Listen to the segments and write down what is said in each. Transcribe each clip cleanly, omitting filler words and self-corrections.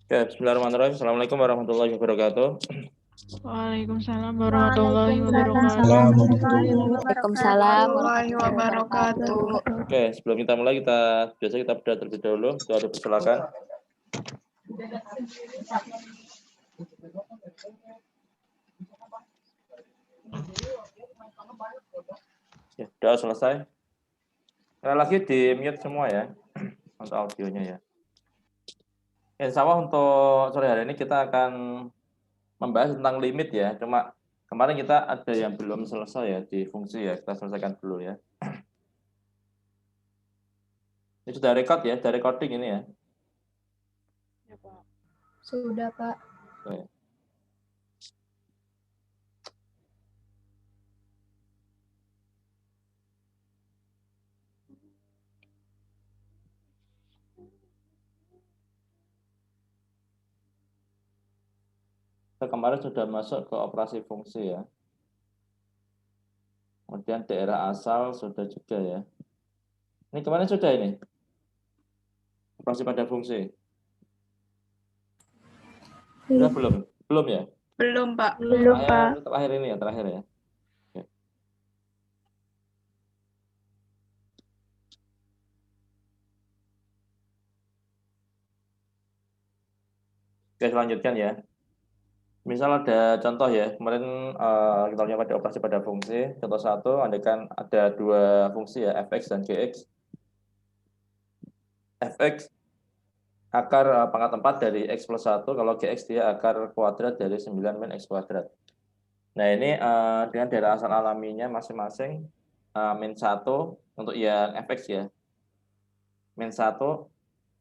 Oke, bismillahirrahmanirrahim. Assalamualaikum warahmatullahi wabarakatuh. Waalaikumsalam warahmatullahi Waalaikumsalam wabarakatuh. warahmatullahi wabarakatuh. Oke, sebelum kita mulai, biasa kita bedah terlebih dahulu. Itu ada persilakan. Ya, sudah selesai. Sekali lagi di mute semua ya, untuk audionya ya. Insya Allah untuk sore hari ini kita akan membahas tentang limit ya. Cuma kemarin kita ada yang belum selesai ya di fungsi ya. Kita selesaikan dulu ya. Ini sudah record ya, sudah recording ini ya. Sudah, Pak. Oke. Kita kemarin sudah masuk ke operasi fungsi ya. Kemudian daerah asal sudah juga ya. Ini kemarin sudah ini. Operasi pada fungsi. Sudah belum? Belum ya? Belum, Pak. Belum, Pak. Terakhir ini ya, terakhir ya. Oke. Oke, selanjutkan ya. Misal ada contoh ya, kemarin kita punya pada operasi pada fungsi. Contoh satu, andaikan ada dua fungsi ya, fx dan gx. Fx akar pangkat 4 dari x plus 1, kalau gx dia akar kuadrat dari 9 min x kuadrat. Nah ini dengan daerah asal alaminya masing-masing min 1 untuk yang fx ya. Min 1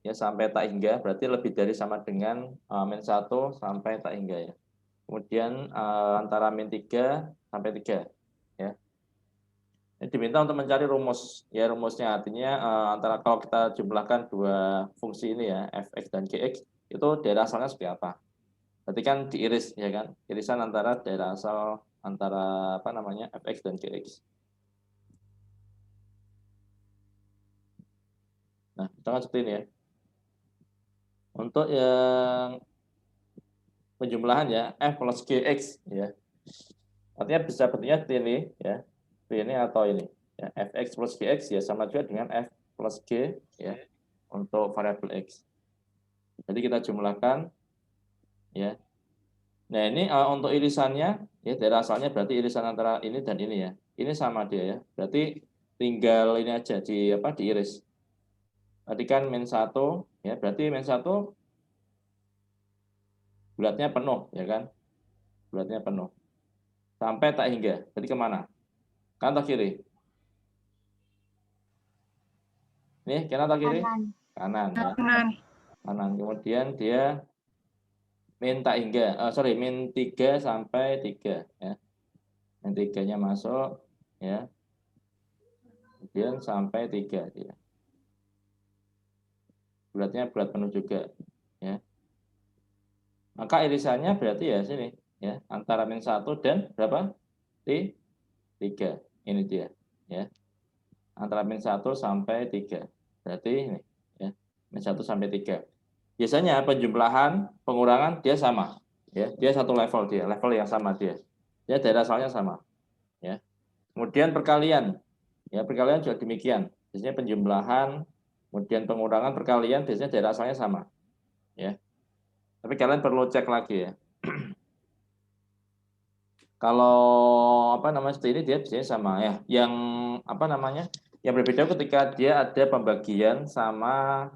ya sampai tak hingga, berarti lebih dari sama dengan min 1 sampai tak hingga ya. Kemudian antara min 3 sampai 3 ya. Ini diminta untuk mencari rumus ya, rumusnya artinya antara kalau kita jumlahkan dua fungsi ini ya, fx dan gx, itu daerah asalnya seperti apa. Berarti kan diiris ya kan, irisan antara daerah asal antara apa namanya fx dan gx. Nah, misalkan seperti ini ya. Untuk yang penjumlahan ya, f plus gx ya. Artinya bisa bentuknya seperti ini ya. Ini atau ini. Ya, fx plus gx ya sama juga dengan f plus g ya untuk variabel x. Jadi kita jumlahkan ya. Nah, ini untuk irisannya ya daerah asalnya berarti irisan antara ini dan ini ya. Ini sama dia ya. Berarti tinggal ini aja diiris. Berarti kan min 1 ya, berarti min 1 bulatnya penuh ya kan? Bulatnya penuh. Sampai tak hingga. Jadi kemana? Kanan atau kiri? Nih, kanan atau kiri? Kanan ya. Kanan. Kemudian dia min tak hingga. Min 3 sampai 3 ya. Min 3-nya masuk ya. Kemudian sampai 3 dia. Bulatnya bulat penuh juga ya. Maka irisannya berarti ya sini ya, antara min 1 dan berapa? 3. Ini dia ya. Antara min 1 sampai 3. Berarti ini ya, min 1 sampai 3. Biasanya penjumlahan, pengurangan dia sama ya. Dia satu level dia, level yang sama dia. Ya daerah asalnya sama ya. Kemudian perkalian. Ya, perkalian juga demikian. Biasanya penjumlahan, kemudian pengurangan, perkalian biasanya daerah asalnya sama ya. Tapi kalian perlu cek lagi ya. Kalau apa namanya seperti ini dia biasanya sama ya. Yang apa namanya? Yang berbeda ketika dia ada pembagian sama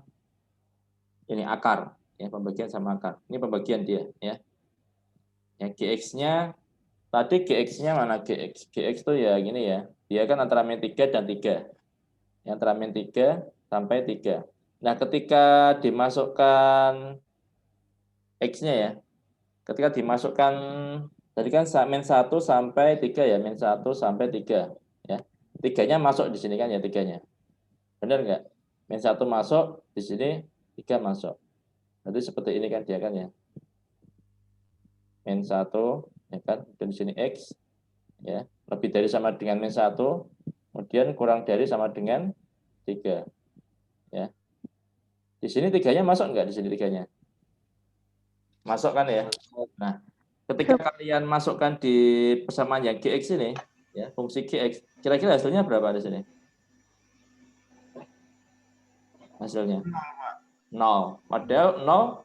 ini akar, ya pembagian sama akar. Ini pembagian dia ya. Ya gx-nya tadi gx-nya mana gx? Gx itu ya gini ya. Dia kan antara min 3 dan 3. Yang antara min 3 sampai 3. Nah, ketika dimasukkan x-nya ya. Ketika dimasukkan tadi kan min 1 sampai 3 ya, min 1 sampai 3 ya. 3-nya masuk di sini kan ya 3-nya. Benar enggak? Min 1 masuk, di sini 3 masuk. Jadi seperti ini kan dia kan ya. Min 1 ya kan, dan di sini x ya, lebih dari sama dengan min 1, kemudian kurang dari sama dengan 3 ya. Di sini 3-nya masuk enggak di sini 3-nya? Masuk kan ya? Nah, ketika kalian masukkan di persamaan yang GX ini, ya, fungsi GX, kira-kira hasilnya berapa di sini? Hasilnya 0. Padahal 0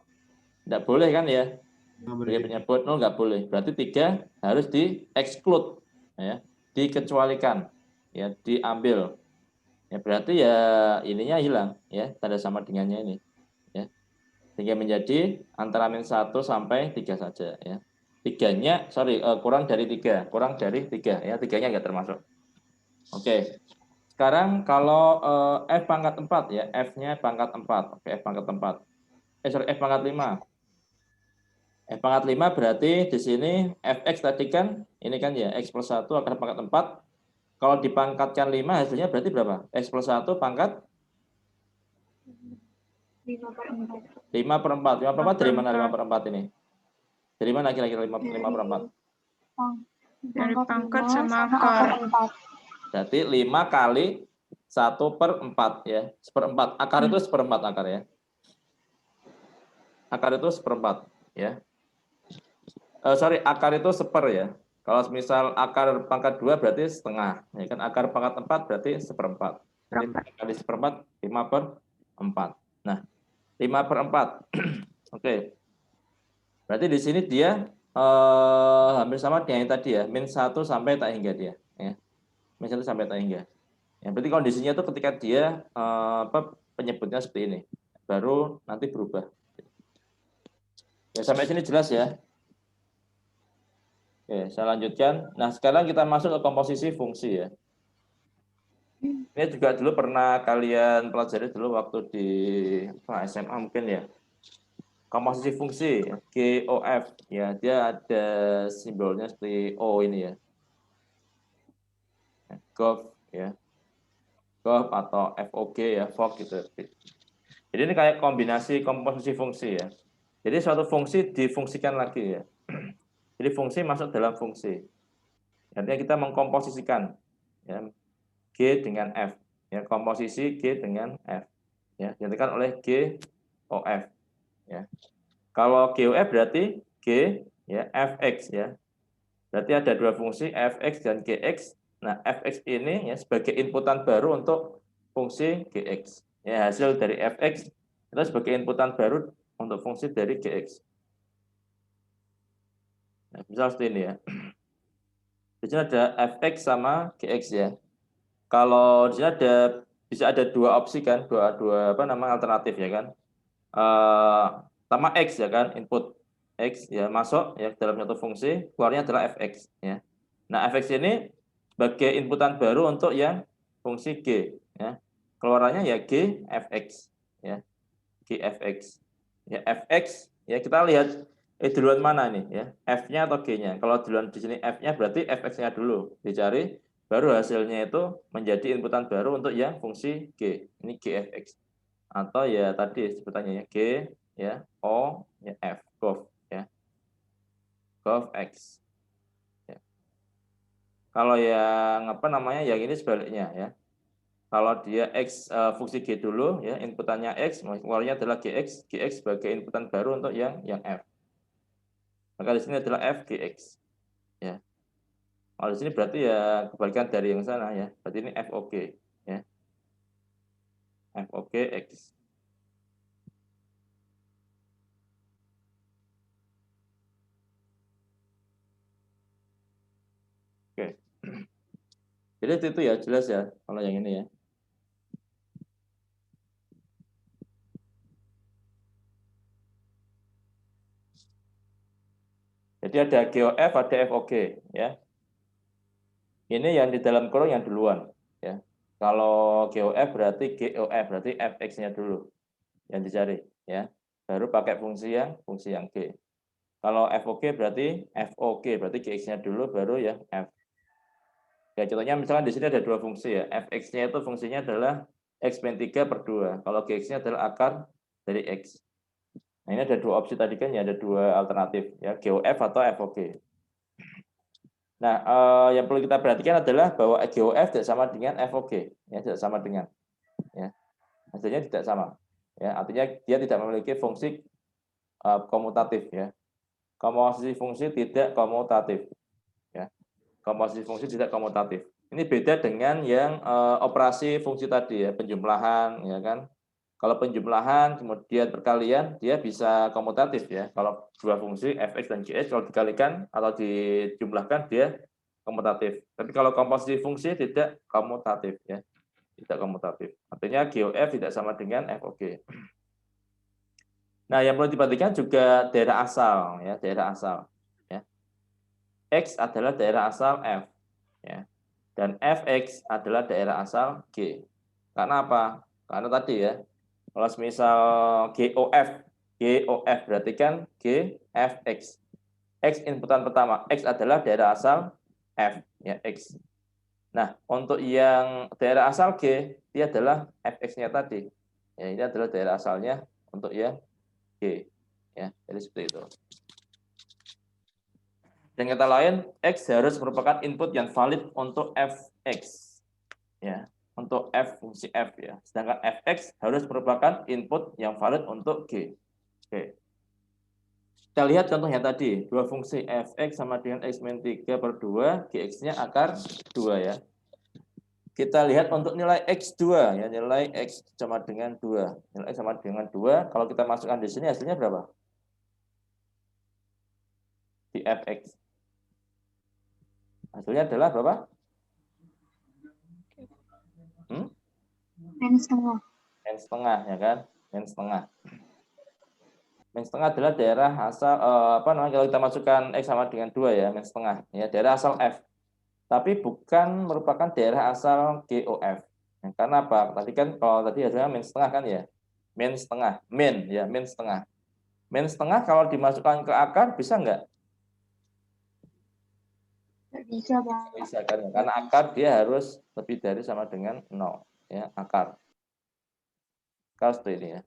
tidak boleh kan ya? Dia penyebut 0 nggak boleh. Berarti 3 harus di-exclude, ya, dikecualikan, ya, diambil. Ya, berarti ya ininya hilang, ya, tanda sama dengannya ini. Ya. Sehingga menjadi antara -1 sampai 3 saja. Ya. Tiganya, kurang dari 3. Kurang dari 3. Ya, 3-nya nggak termasuk. Oke. Sekarang kalau F pangkat 4 ya, F-nya pangkat 4. Oke, F pangkat 4. F pangkat 5. F pangkat 5 berarti di sini Fx tadi kan, ini kan ya, X plus 1 akar pangkat 4. Kalau dipangkatkan 5 hasilnya berarti berapa? X plus 1 pangkat 5/4. 5/4 dari mana 5/4 ini? Dari mana kira-kira 5/4? Dari pangkat sama akar. Berarti 5 kali 1/4 ya. 1/4. Akar itu 1/4 akar ya. Akar itu 1/4 ya. Akar itu 1/4 ya. Kalau misal akar pangkat 2 berarti setengah. Ya kan, akar pangkat 4 berarti 1/4. Ini 5 kali 1/4, 5/4. Nah, 5/4. Oke. Berarti di sini dia hampir sama dengan yang tadi ya, -1 sampai tak hingga dia. Ya. -1 sampai tak hingga. Ya, berarti kondisinya itu ketika dia penyebutnya seperti ini. Baru nanti berubah. Ya, sampai sini jelas ya. Oke, saya lanjutkan. Nah, sekarang kita masuk ke komposisi fungsi ya. Ini juga dulu pernah kalian pelajari dulu waktu di SMA mungkin ya. Komposisi fungsi GOF ya, dia ada simbolnya seperti O ini ya. GOF ya. GOF atau FOG ya, FOG gitu. Jadi ini kayak kombinasi komposisi fungsi ya. Jadi suatu fungsi difungsikan lagi ya. Jadi fungsi masuk dalam fungsi. Artinya kita mengkomposisikan ya, G dengan F. Ya, komposisi G dengan F. Ya, diartikan oleh GOF. Ya. Kalau GOF berarti G ya, Fx ya. Berarti ada dua fungsi Fx dan Gx. Nah, Fx ini ya sebagai inputan baru untuk fungsi Gx. Ya, hasil dari Fx itu sebagai inputan baru untuk fungsi dari Gx. Nah, misal seperti ini ya. Di sini ada Fx sama Gx ya. Kalau di sini bisa ada dua opsi kan, dua alternatif ya kan. Pertama X ya kan, input X ya masuk ya dalam satu fungsi, keluarnya adalah Fx ya. Nah, Fx ini sebagai inputan baru untuk yang fungsi G ya. Keluarannya ya G Fx ya. G Fx. Ya Fx ya kita lihat duluan mana nih ya, F-nya atau G-nya. Kalau duluan di sini F-nya berarti Fx-nya dulu dicari, baru hasilnya itu menjadi inputan baru untuk yang fungsi G. Ini Gfx. Atau ya tadi sebutannya ya G ya O ya F GOF ya. GOF X. Ya. Kalau yang yang ini sebaliknya ya. Kalau dia X fungsi G dulu ya, inputannya X, keluarnya adalah Gx, Gx sebagai inputan baru untuk yang F. Maka di sini adalah F Gx. Ya. Kalau di sini berarti ya kebalikan dari yang sana ya. Berarti ini FOG ya. FOG X. Oke. Jadi itu ya jelas ya kalau yang ini ya. Jadi ada GOF, ada FOG ya. Ini yang di dalam kurung yang duluan ya. Kalau GOF berarti GOF berarti Fx-nya dulu yang dicari ya. Baru pakai fungsi yang G. Kalau FOG berarti FOG berarti Gx-nya dulu baru yang F. Ya contohnya misalkan di sini ada dua fungsi ya. Fx-nya itu fungsinya adalah X-3/2. Kalau Gx-nya adalah akar dari X. Nah, ini ada dua opsi tadi kan ya, ada dua alternatif ya, GOF atau FOG. Nah, yang perlu kita perhatikan adalah bahwa GOF tidak sama dengan FOG, ya tidak sama dengan, ya hasilnya tidak sama, ya artinya dia tidak memiliki fungsi komutatif ya. Komposisi fungsi tidak komutatif ya. Komposisi fungsi tidak komutatif. Ini beda dengan yang operasi fungsi tadi ya, penjumlahan ya kan. Kalau penjumlahan kemudian perkalian dia bisa komutatif ya. Kalau dua fungsi fx dan gx kalau dikalikan atau dijumlahkan dia komutatif. Tapi kalau komposisi fungsi tidak komutatif ya. Tidak komutatif. Artinya GOF tidak sama dengan FOG. Nah, yang perlu diperhatikan juga daerah asal ya, daerah asal ya. X adalah daerah asal F ya. Dan Fx adalah daerah asal G. Karena apa? Karena tadi ya, kalau misal GOF berarti kan GFX. X inputan pertama, X adalah daerah asal F ya, X. Nah, untuk yang daerah asal G, dia adalah Fx-nya tadi. Ya, ini adalah daerah asalnya untuk yang G. Ya, jadi seperti itu. Dengan kata lain, X harus merupakan input yang valid untuk Fx. Ya, untuk F fungsi F ya. Sedangkan Fx harus merupakan input yang valid untuk G. Oke. Kita lihat contohnya tadi, dua fungsi Fx sama dengan X-3/2, Gx-nya akar 2 ya. Kita lihat untuk nilai X2 ya, nilai X sama dengan 2. Nilai X sama dengan 2, kalau kita masukkan di sini hasilnya berapa? Di Fx. Hasilnya adalah berapa? N setengah. N setengah ya kan? N setengah. N setengah adalah daerah asal kalau kita masukkan X sama dengan 2 ya, N setengah ya, daerah asal F. Tapi bukan merupakan daerah asal GOF. Ya, karena apa? Tadi kan kalau tadi hasilnya min setengah kan ya. Min setengah, min ya, min setengah. Min setengah kalau dimasukkan ke akar bisa nggak? Nggak bisa, Pak. Bisa kan? Karena akar dia harus lebih dari sama dengan 0 ya, akar. Akar seperti ini ya.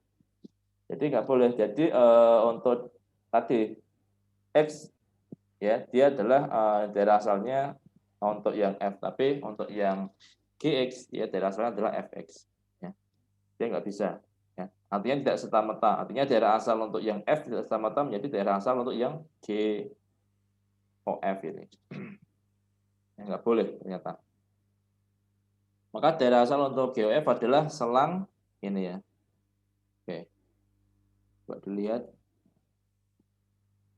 Jadi nggak boleh. Jadi untuk tadi X ya, dia adalah daerah asalnya untuk yang F, tapi untuk yang GX ya daerah asalnya adalah Fx ya. Dia nggak bisa ya. Artinya tidak serta-merta. Artinya daerah asal untuk yang F tidak serta-merta menjadi daerah asal untuk yang GOF ini. Ya, nggak boleh ternyata. Maka daerah asal untuk GOF adalah selang ini ya. Oke. Coba dilihat.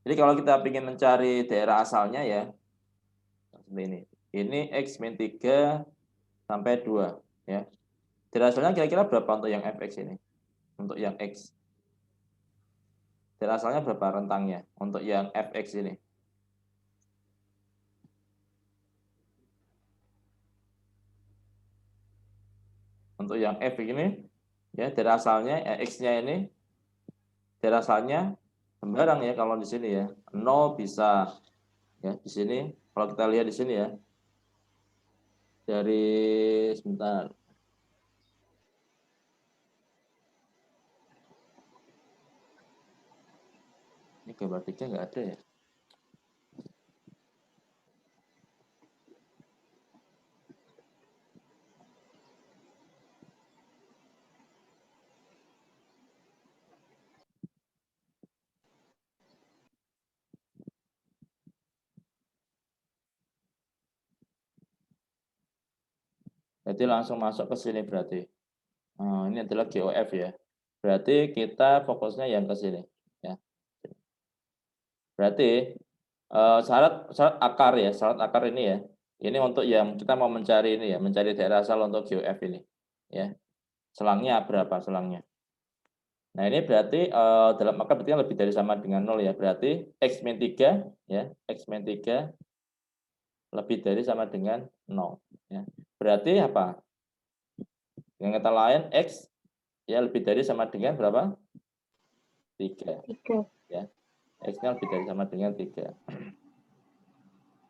Jadi kalau kita ingin mencari daerah asalnya ya seperti ini. Ini X-3 sampai 2 ya. Daerah asalnya kira-kira berapa untuk yang Fx ini? Untuk yang X. Daerah asalnya berapa rentangnya untuk yang Fx ini? Untuk yang F ini ya, daerah asalnya X-nya ini daerah asalnya sembarang ya kalau di sini ya. 0 bisa ya di sini. Kalau kita lihat di sini ya. Dari sebentar. Ini gambar 3 nggak ada ya. Jadi langsung masuk ke sini berarti. Ini adalah GOF ya. Berarti kita fokusnya yang ke sini ya. Berarti syarat akar ya, syarat akar ini ya. Ini untuk yang kita mau mencari ini ya, mencari daerah asal untuk GOF ini. Ya. Selangnya berapa selangnya? Nah, ini berarti dalam akar berarti lebih dari sama dengan 0 ya. Berarti X-3 ya, X-3 lebih dari sama dengan 0 ya. Berarti apa? Dengan kata lain X ya lebih dari sama dengan berapa? 3. 3. Ya. X-nya lebih dari sama dengan 3.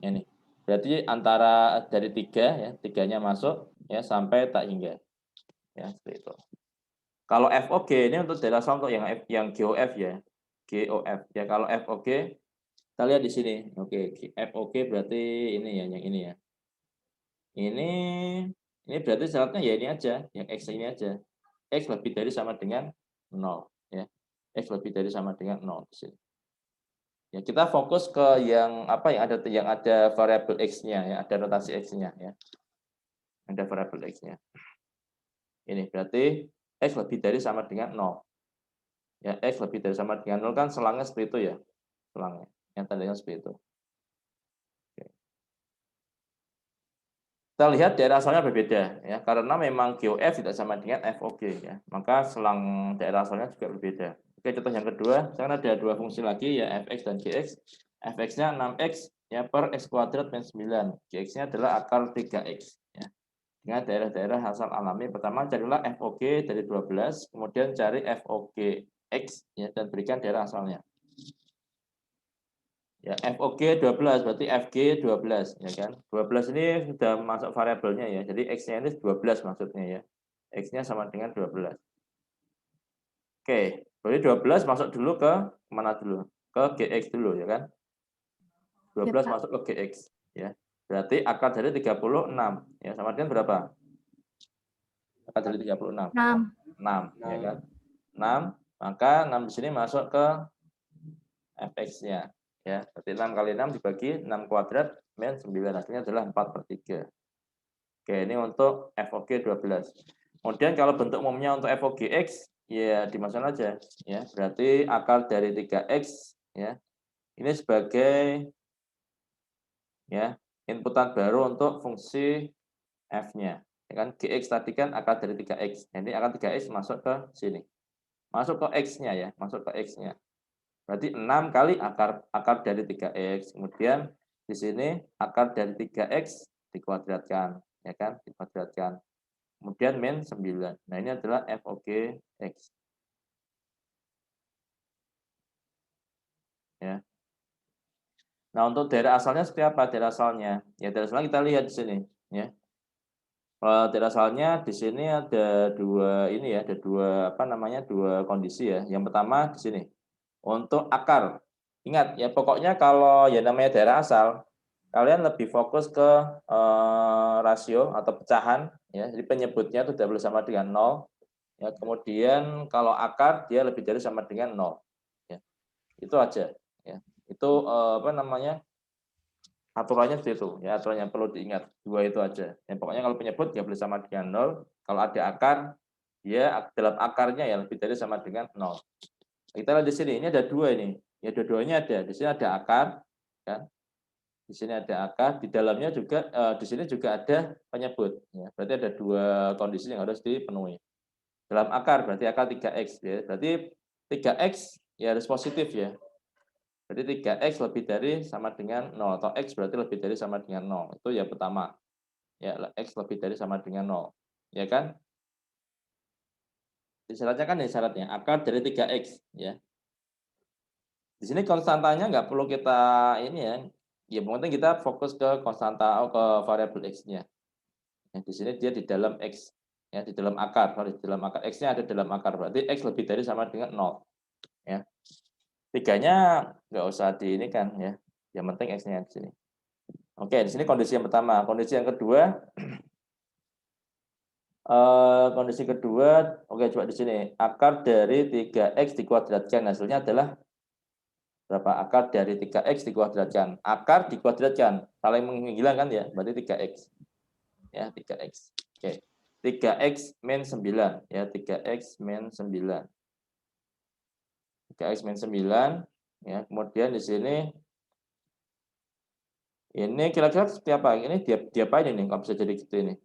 Ini. Berarti antara dari 3 ya, 3-nya masuk ya sampai tak hingga. Ya, seperti itu. Kalau FOG ini untuk daerah asal untuk yang GOF ya. GOF. Ya kalau FOG kita lihat di sini. Oke, FOG berarti ini ya, yang ini ya. Ini berarti syaratnya ya ini aja, yang X ini aja. X lebih dari sama dengan 0 ya. X lebih dari sama dengan 0 di sini. Ya, kita fokus ke yang apa yang ada variabel X-nya ya, ada notasi X-nya ya. Ada variabel X-nya. Ini berarti X lebih dari sama dengan 0. Ya, X lebih dari sama dengan 0 kan selangnya seperti itu ya. Selangnya. Yang tandanya seperti itu. Oke. Kita lihat daerah asalnya berbeda ya, karena memang GOF tidak sama dengan FOG ya. Maka selang daerah asalnya juga berbeda. Oke, contoh yang kedua, sekarang ada dua fungsi lagi ya, fx dan gx. Fx-nya 6x ya per x kuadrat min 9. Gx-nya adalah akar 3x ya. Dengan daerah-daerah asal alami, pertama carilah FOG dari 12, kemudian cari FOGX ya dan berikan daerah asalnya. Ya, FOG 12 berarti FG 12 ya kan. 12 ini sudah masuk variabelnya ya. Jadi X-nya ini 12 maksudnya ya. X-nya sama dengan 12. Oke, berarti 12 masuk dulu ke mana dulu? Ke GX dulu ya kan. 12 masuk ke GX ya. Berarti akar dari 36 ya sama dengan berapa? Akar dari 36. 6 ya kan. 6, maka 6 di sini masuk ke fx-nya ya. Berarti 6 kali 6 dibagi 6 kuadrat min 9, hasilnya adalah 4/3. Oke, ini untuk FOG 12. Kemudian kalau bentuk umumnya untuk FOGX ya dimasukkan aja ya. Berarti akar dari 3x ya. Ini sebagai ya inputan baru untuk fungsi f-nya. Ya kan gx tadi kan akar dari 3x. Jadi akar 3x masuk ke sini. Masuk ke x-nya ya, masuk ke x-nya. Berarti 6 kali akar dari 3x. Kemudian di sini akar dari 3x dikuadratkan, ya kan? Dikuadratkan. Kemudian min 9. Nah, ini adalah FOGX. Ya. Nah, untuk daerah asalnya seperti apa daerah asalnya? Ya, daerah asalnya kita lihat di sini, ya. Daerah asalnya di sini ada dua ini ya, ada dua apa namanya? Dua kondisi ya. Yang pertama di sini. Untuk akar. Ingat ya, pokoknya kalau ya namanya daerah asal, kalian lebih fokus ke rasio atau pecahan ya. Jadi penyebutnya itu tidak boleh sama dengan 0. Ya, kemudian kalau akar dia lebih dari sama dengan 0. Ya. Itu aja ya. Itu apa namanya? Aturannya seperti itu ya, aturan yang perlu diingat. Dua itu aja. Yang pokoknya kalau penyebut dia boleh sama dengan 0. Kalau ada akar, dia dalam akarnya yang lebih dari sama dengan 0. Kita lihat di sini, ini ada dua ini. Ya, dua-duanya ada. Di sini ada akar, kan? Di sini ada akar, di dalamnya juga di sini juga ada penyebut. Ya, berarti ada dua kondisi yang harus dipenuhi. Dalam akar berarti akar 3x ya. Berarti 3x ya harus positif ya. Berarti 3x lebih dari sama dengan 0 atau x berarti lebih dari sama dengan 0. Itu yang pertama. Ya, x lebih dari sama dengan 0. Ya kan? Syaratnya kan ya syaratnya akar dari 3x ya. Di sini konstantanya nggak perlu kita ini ya. Ya penting kita fokus ke konstanta ke variabel x-nya. Ya, di sini dia di dalam x ya, di dalam akar. Kalau di dalam akar x-nya ada dalam akar berarti x lebih dari sama dengan 0. Ya. Tiganya nggak usah di ini kan ya. Yang penting x-nya di sini. Oke, di sini kondisi yang pertama. Kondisi yang kedua kondisi kedua, oke coba di sini. Akar dari 3x dikuadratkan hasilnya adalah berapa? Akar dari 3x dikuadratkan. Akar dikuadratkan, saling menghilangkan ya, berarti 3x. Ya, 3x. Oke. 3x min 9 ya, 3x min 9. 3x min 9 ya. Kemudian di sini ini kira-kira seperti apa? Ini dia apa ini nih? Kalau bisa jadi gitu ini.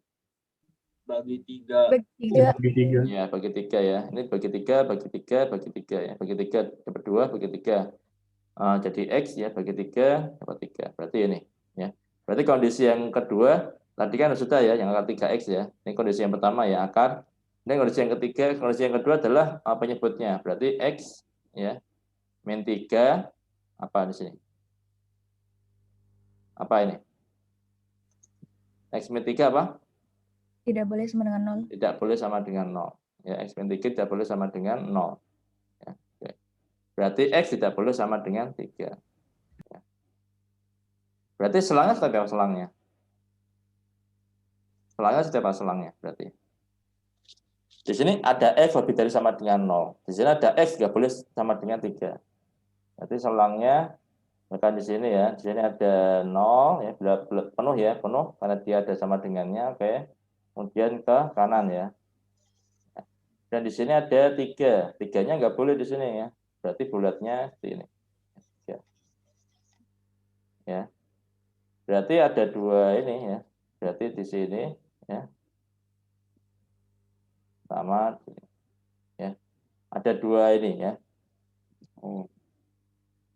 Bagi 3. Ya, bagi 3 ya. Ini bagi 3, bagi 3, bagi 3 ya. Bagi 3 dapat 2, bagi 3. Jadi X ya, bagi 3 dapat 3. Berarti ini ya. Berarti kondisi yang kedua tadi kan sudah ya, yang akar 3X ya. Ini kondisi yang pertama ya, akar. Ini kondisi yang ketiga, kondisi yang kedua adalah penyebutnya. Berarti X ya min 3 apa di sini? Apa ini? X min 3 apa? Tidak boleh sama dengan 0. Tidak boleh sama dengan 0. Ya, X min 3 tidak boleh sama dengan 0. Ya, oke. Berarti X tidak boleh sama dengan 3. Ya. Berarti selangnya seperti apa selangnya? Selangnya seperti apa selangnya berarti? Di sini ada X lebih dari sama dengan 0. Di sini ada X nggak boleh sama dengan 3. Nanti selangnya, maka di sini ya, di sini ada 0, ya, penuh ya, penuh, karena dia ada sama dengannya, oke. Kemudian ke kanan ya. Dan di sini ada 3. 3-nya nggak boleh di sini ya. Berarti bulatnya seperti ini. 3. Ya. Berarti ada 2 ini ya. Berarti di sini ya. Sama ya. Ada 2 ini ya. Oh.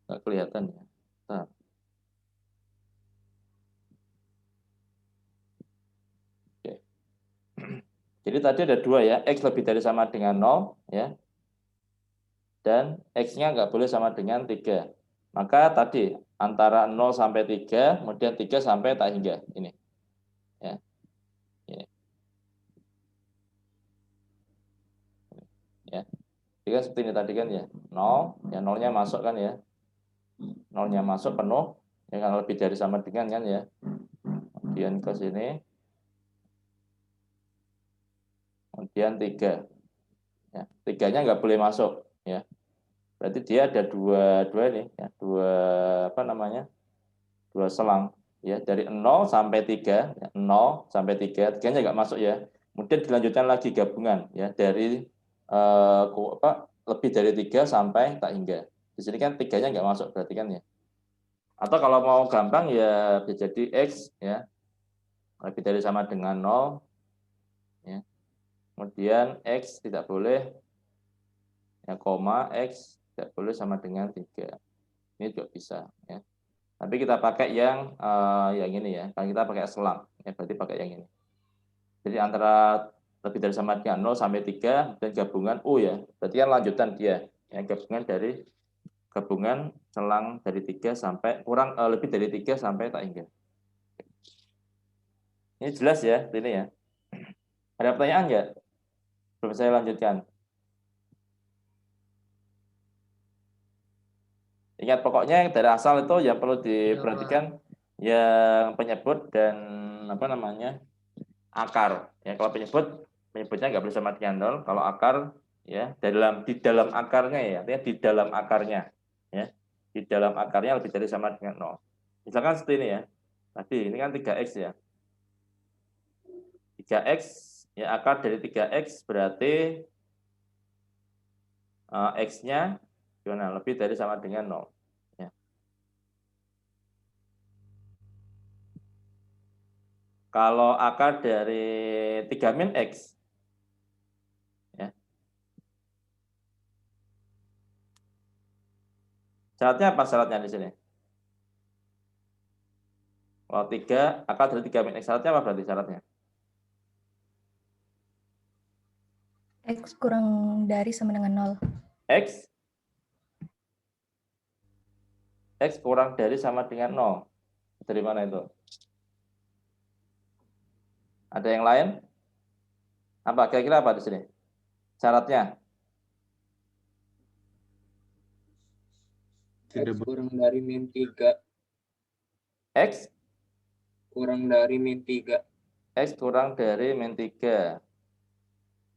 Nggak kelihatan ya. Nah. Oke. Jadi tadi ada 2 ya. X lebih dari sama dengan 0 ya. Dan X-nya nggak boleh sama dengan 3. Maka tadi antara 0 sampai 3, kemudian 3 sampai tak hingga. Ini. Ya. Ini. Ya. Jadi kan seperti ini tadi kan ya. 0, ya 0-nya masuk kan ya. 0-nya masuk penuh, ya kan lebih dari sama dengan kan ya. Kemudian ke sini. Kemudian 3. Ya. 3-nya nggak boleh masuk ya. Berarti dia ada dua ini ya, apa namanya? 2 selang ya, dari 0 sampai 3, ya, 0 sampai 3, 3-nya nggak masuk ya. Kemudian dilanjutkan lagi gabungan ya dari lebih dari 3 sampai tak hingga. Di sini kan 3-nya nggak masuk berarti kan ya. Atau kalau mau gampang ya bisa jadi X ya lebih dari sama dengan 0 ya. Kemudian X tidak boleh ya, koma X tidak boleh sama dengan 3. Ini juga bisa ya. Tapi kita pakai yang ini ya. Kalau kita pakai selang ya, berarti pakai yang ini. Jadi antara lebih dari sama dengan 0 sampai 3 dan gabungan U ya. Berarti kan lanjutan dia. Ya, gabungan selang dari 3 sampai lebih dari 3 sampai tak hingga. Ini jelas ya, ini ya. Ada pertanyaan nggak? Belum saya lanjutkan. Ingat pokoknya dari asal itu yang perlu diperhatikan yang penyebut dan apa namanya akar. Ya kalau penyebutnya nggak boleh sama dengan 0. Kalau akar ya di dalam akarnya ya, artinya di dalam akarnya ya, di dalam akarnya lebih dari sama dengan 0. Misalkan seperti ini ya. Tadi ini kan 3x ya. 3x ya, akar dari 3x berarti x-nya gimana? Lebih dari sama dengan 0. Ya. Kalau akar dari 3 min x ya. Syaratnya apa syaratnya di sini? Kalau 3 akar dari 3 min x, syaratnya apa berarti syaratnya? X kurang dari sama dengan 0. X kurang dari sama dengan 0. Dari mana itu? Ada yang lain? Apa kira-kira apa di sini? Syaratnya? X kurang dari min 3. X Kurang dari min 3. X kurang dari min 3.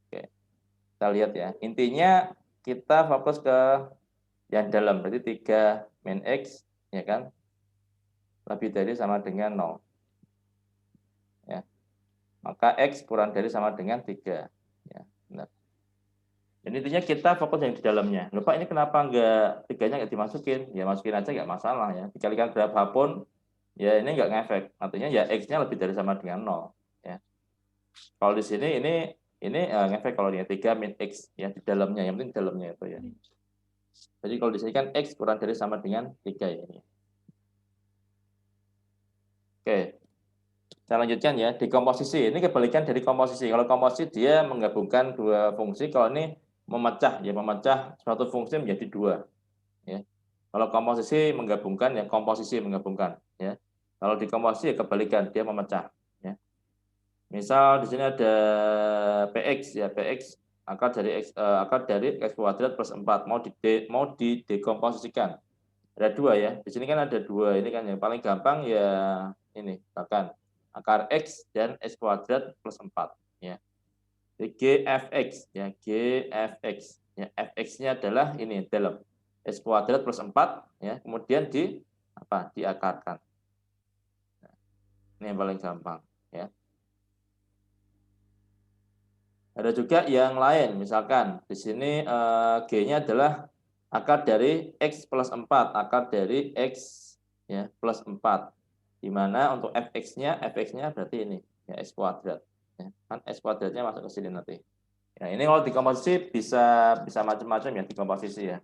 Oke. Kita lihat ya. Intinya kita fokus ke yang dalam. Berarti 3 min X ya kan? Lebih dari sama dengan 0. Ya. Maka X kurang dari sama dengan 3. Ya, benar. Jadi intinya kita fokus yang di dalamnya. Loh Pak, ini kenapa enggak 3-nya nggak dimasukin? Ya masukin aja nggak masalah ya. Dikalikan berapapun, ya ini nggak ngefek. Artinya ya X-nya lebih dari sama dengan 0. Ya. Kalau di sini ini ngefek kalau ini 3 min X ya di dalamnya. Yang penting di dalamnya itu ya. Jadi kalau di sini kan X kurang dari sama dengan 3 ya ini. Oke. Saya lanjutkan ya, di komposisi. Ini kebalikan dari komposisi. Kalau komposisi dia menggabungkan 2 fungsi, kalau ini memecah suatu fungsi menjadi 2 ya. Kalau komposisi menggabungkan ya, komposisi menggabungkan ya. Kalau di komposisi ya kebalikan, dia memecah ya. Misal di sini ada px ya, px akar dari x kuadrat plus 4 mau didekomposisikan. Ada 2 ya. Di sini kan ada 2 ini kan yang paling gampang ya ini bahkan akar X dan X kuadrat plus 4 ya. Jadi GFX ya, GFX ya, fx-nya adalah ini dalam x kuadrat plus 4 ya, kemudian diakarkan. Ini yang paling gampang ya. Ada juga yang lain, misalkan di sini G-nya adalah akar dari X plus 4, akar dari X ya, plus 4. Di mana untuk fx-nya berarti ini, ya X kuadrat. Ya, kan X kuadratnya masuk ke sini nanti. Ya, ini kalau dikomposisi bisa macam-macam ya dikomposisi ya.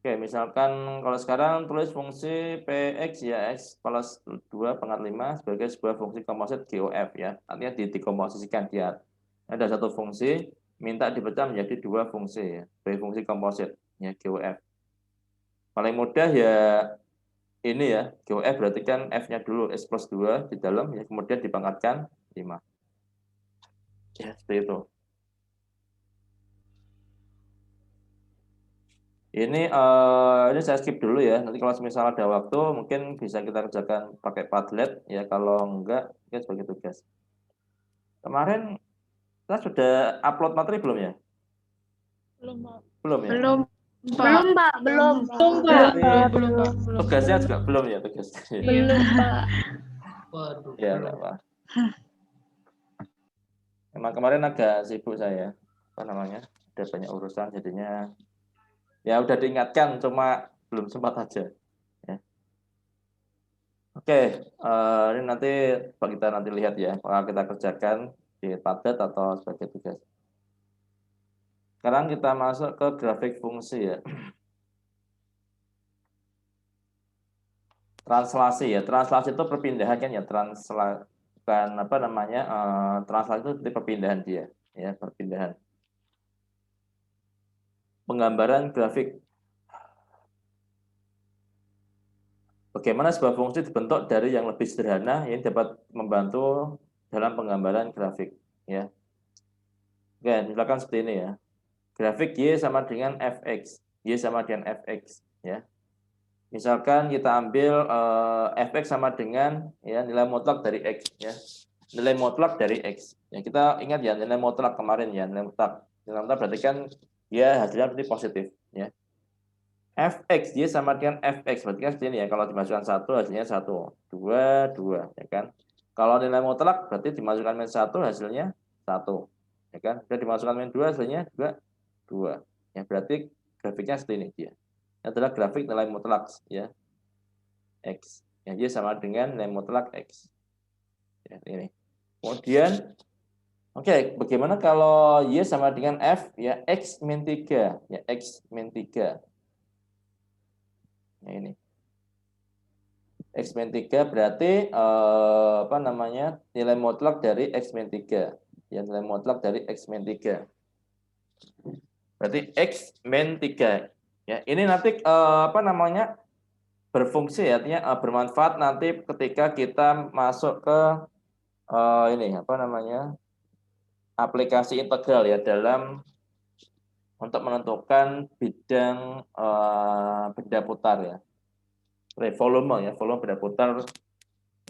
Oke, misalkan kalau sekarang tulis fungsi Px ya X plus 2 pangkat 5 sebagai sebuah fungsi komposit GOF ya. Artinya dikomposisikan dia. Ada satu fungsi, minta dipecah menjadi dua fungsi ya, sebagai fungsi komposit ya GOF. Paling mudah ya ini ya, GOF berarti kan F-nya dulu X plus 2 di dalam ya, kemudian dipangkatkan 5. Ya, seperti itu. Ini saya skip dulu ya. Nanti kalau misalnya ada waktu mungkin bisa kita kerjakan pakai Padlet ya. Kalau enggak, ya sebagai tugas. Kemarin kita sudah upload materi belum ya? Belum, Pak. Belum ya? Belum, Pak. Belum, Pak. Belum. Belum, Pak. Belum, Pak. Belum. Tugasnya juga belum ya tugasnya. Iya. Ya, enggak apa. Emang kemarin agak sibuk saya. Apa namanya? Ada banyak urusan jadinya. Ya udah diingatkan, cuma belum sempat aja. Ya. Oke, ini nanti kita nanti lihat ya, apakah kita kerjakan di Padlet atau sebagai tugas. Sekarang kita masuk ke grafik fungsi ya. Translasi ya, translasi itu perpindahan kan ya, translasi itu perpindahan dia, ya perpindahan. Penggambaran grafik. Bagaimana sebuah fungsi dibentuk dari yang lebih sederhana yang dapat membantu dalam penggambaran grafik ya. Oke, misalkan seperti ini ya. Grafik Y sama dengan Fx, Y sama dengan Fx ya. Misalkan kita ambil Fx sama dengan ya nilai mutlak dari X ya. Nilai mutlak dari X. Ya, kita ingat ya nilai mutlak kemarin ya, nilai mutlak. Nilai mutlak berarti kan ya hasilnya berarti positif ya. Fx Y sama dengan Fx berarti kan seperti ini ya, kalau dimasukkan 1 hasilnya 1, 2, 2 ya kan. Kalau nilai mutlak berarti dimasukkan min 1 hasilnya 1 ya kan. Sudah dimasukkan min 2 hasilnya juga 2. Ya berarti grafiknya seperti ini dia. Ini adalah grafik nilai mutlak ya. X. Ya, Y sama dengan nilai mutlak X. Ya, ini. Kemudian oke, bagaimana kalau Y sama dengan F ya X min 3 ya X min 3. Nah, ini. X min 3 berarti nilai mutlak dari X min 3. Ya, nilai mutlak dari X min 3. Berarti X min 3. Ya, ini nanti berfungsi ya, artinya bermanfaat nanti ketika kita masuk ke aplikasi integral ya dalam untuk menentukan bidang benda putar ya. Volume benda putar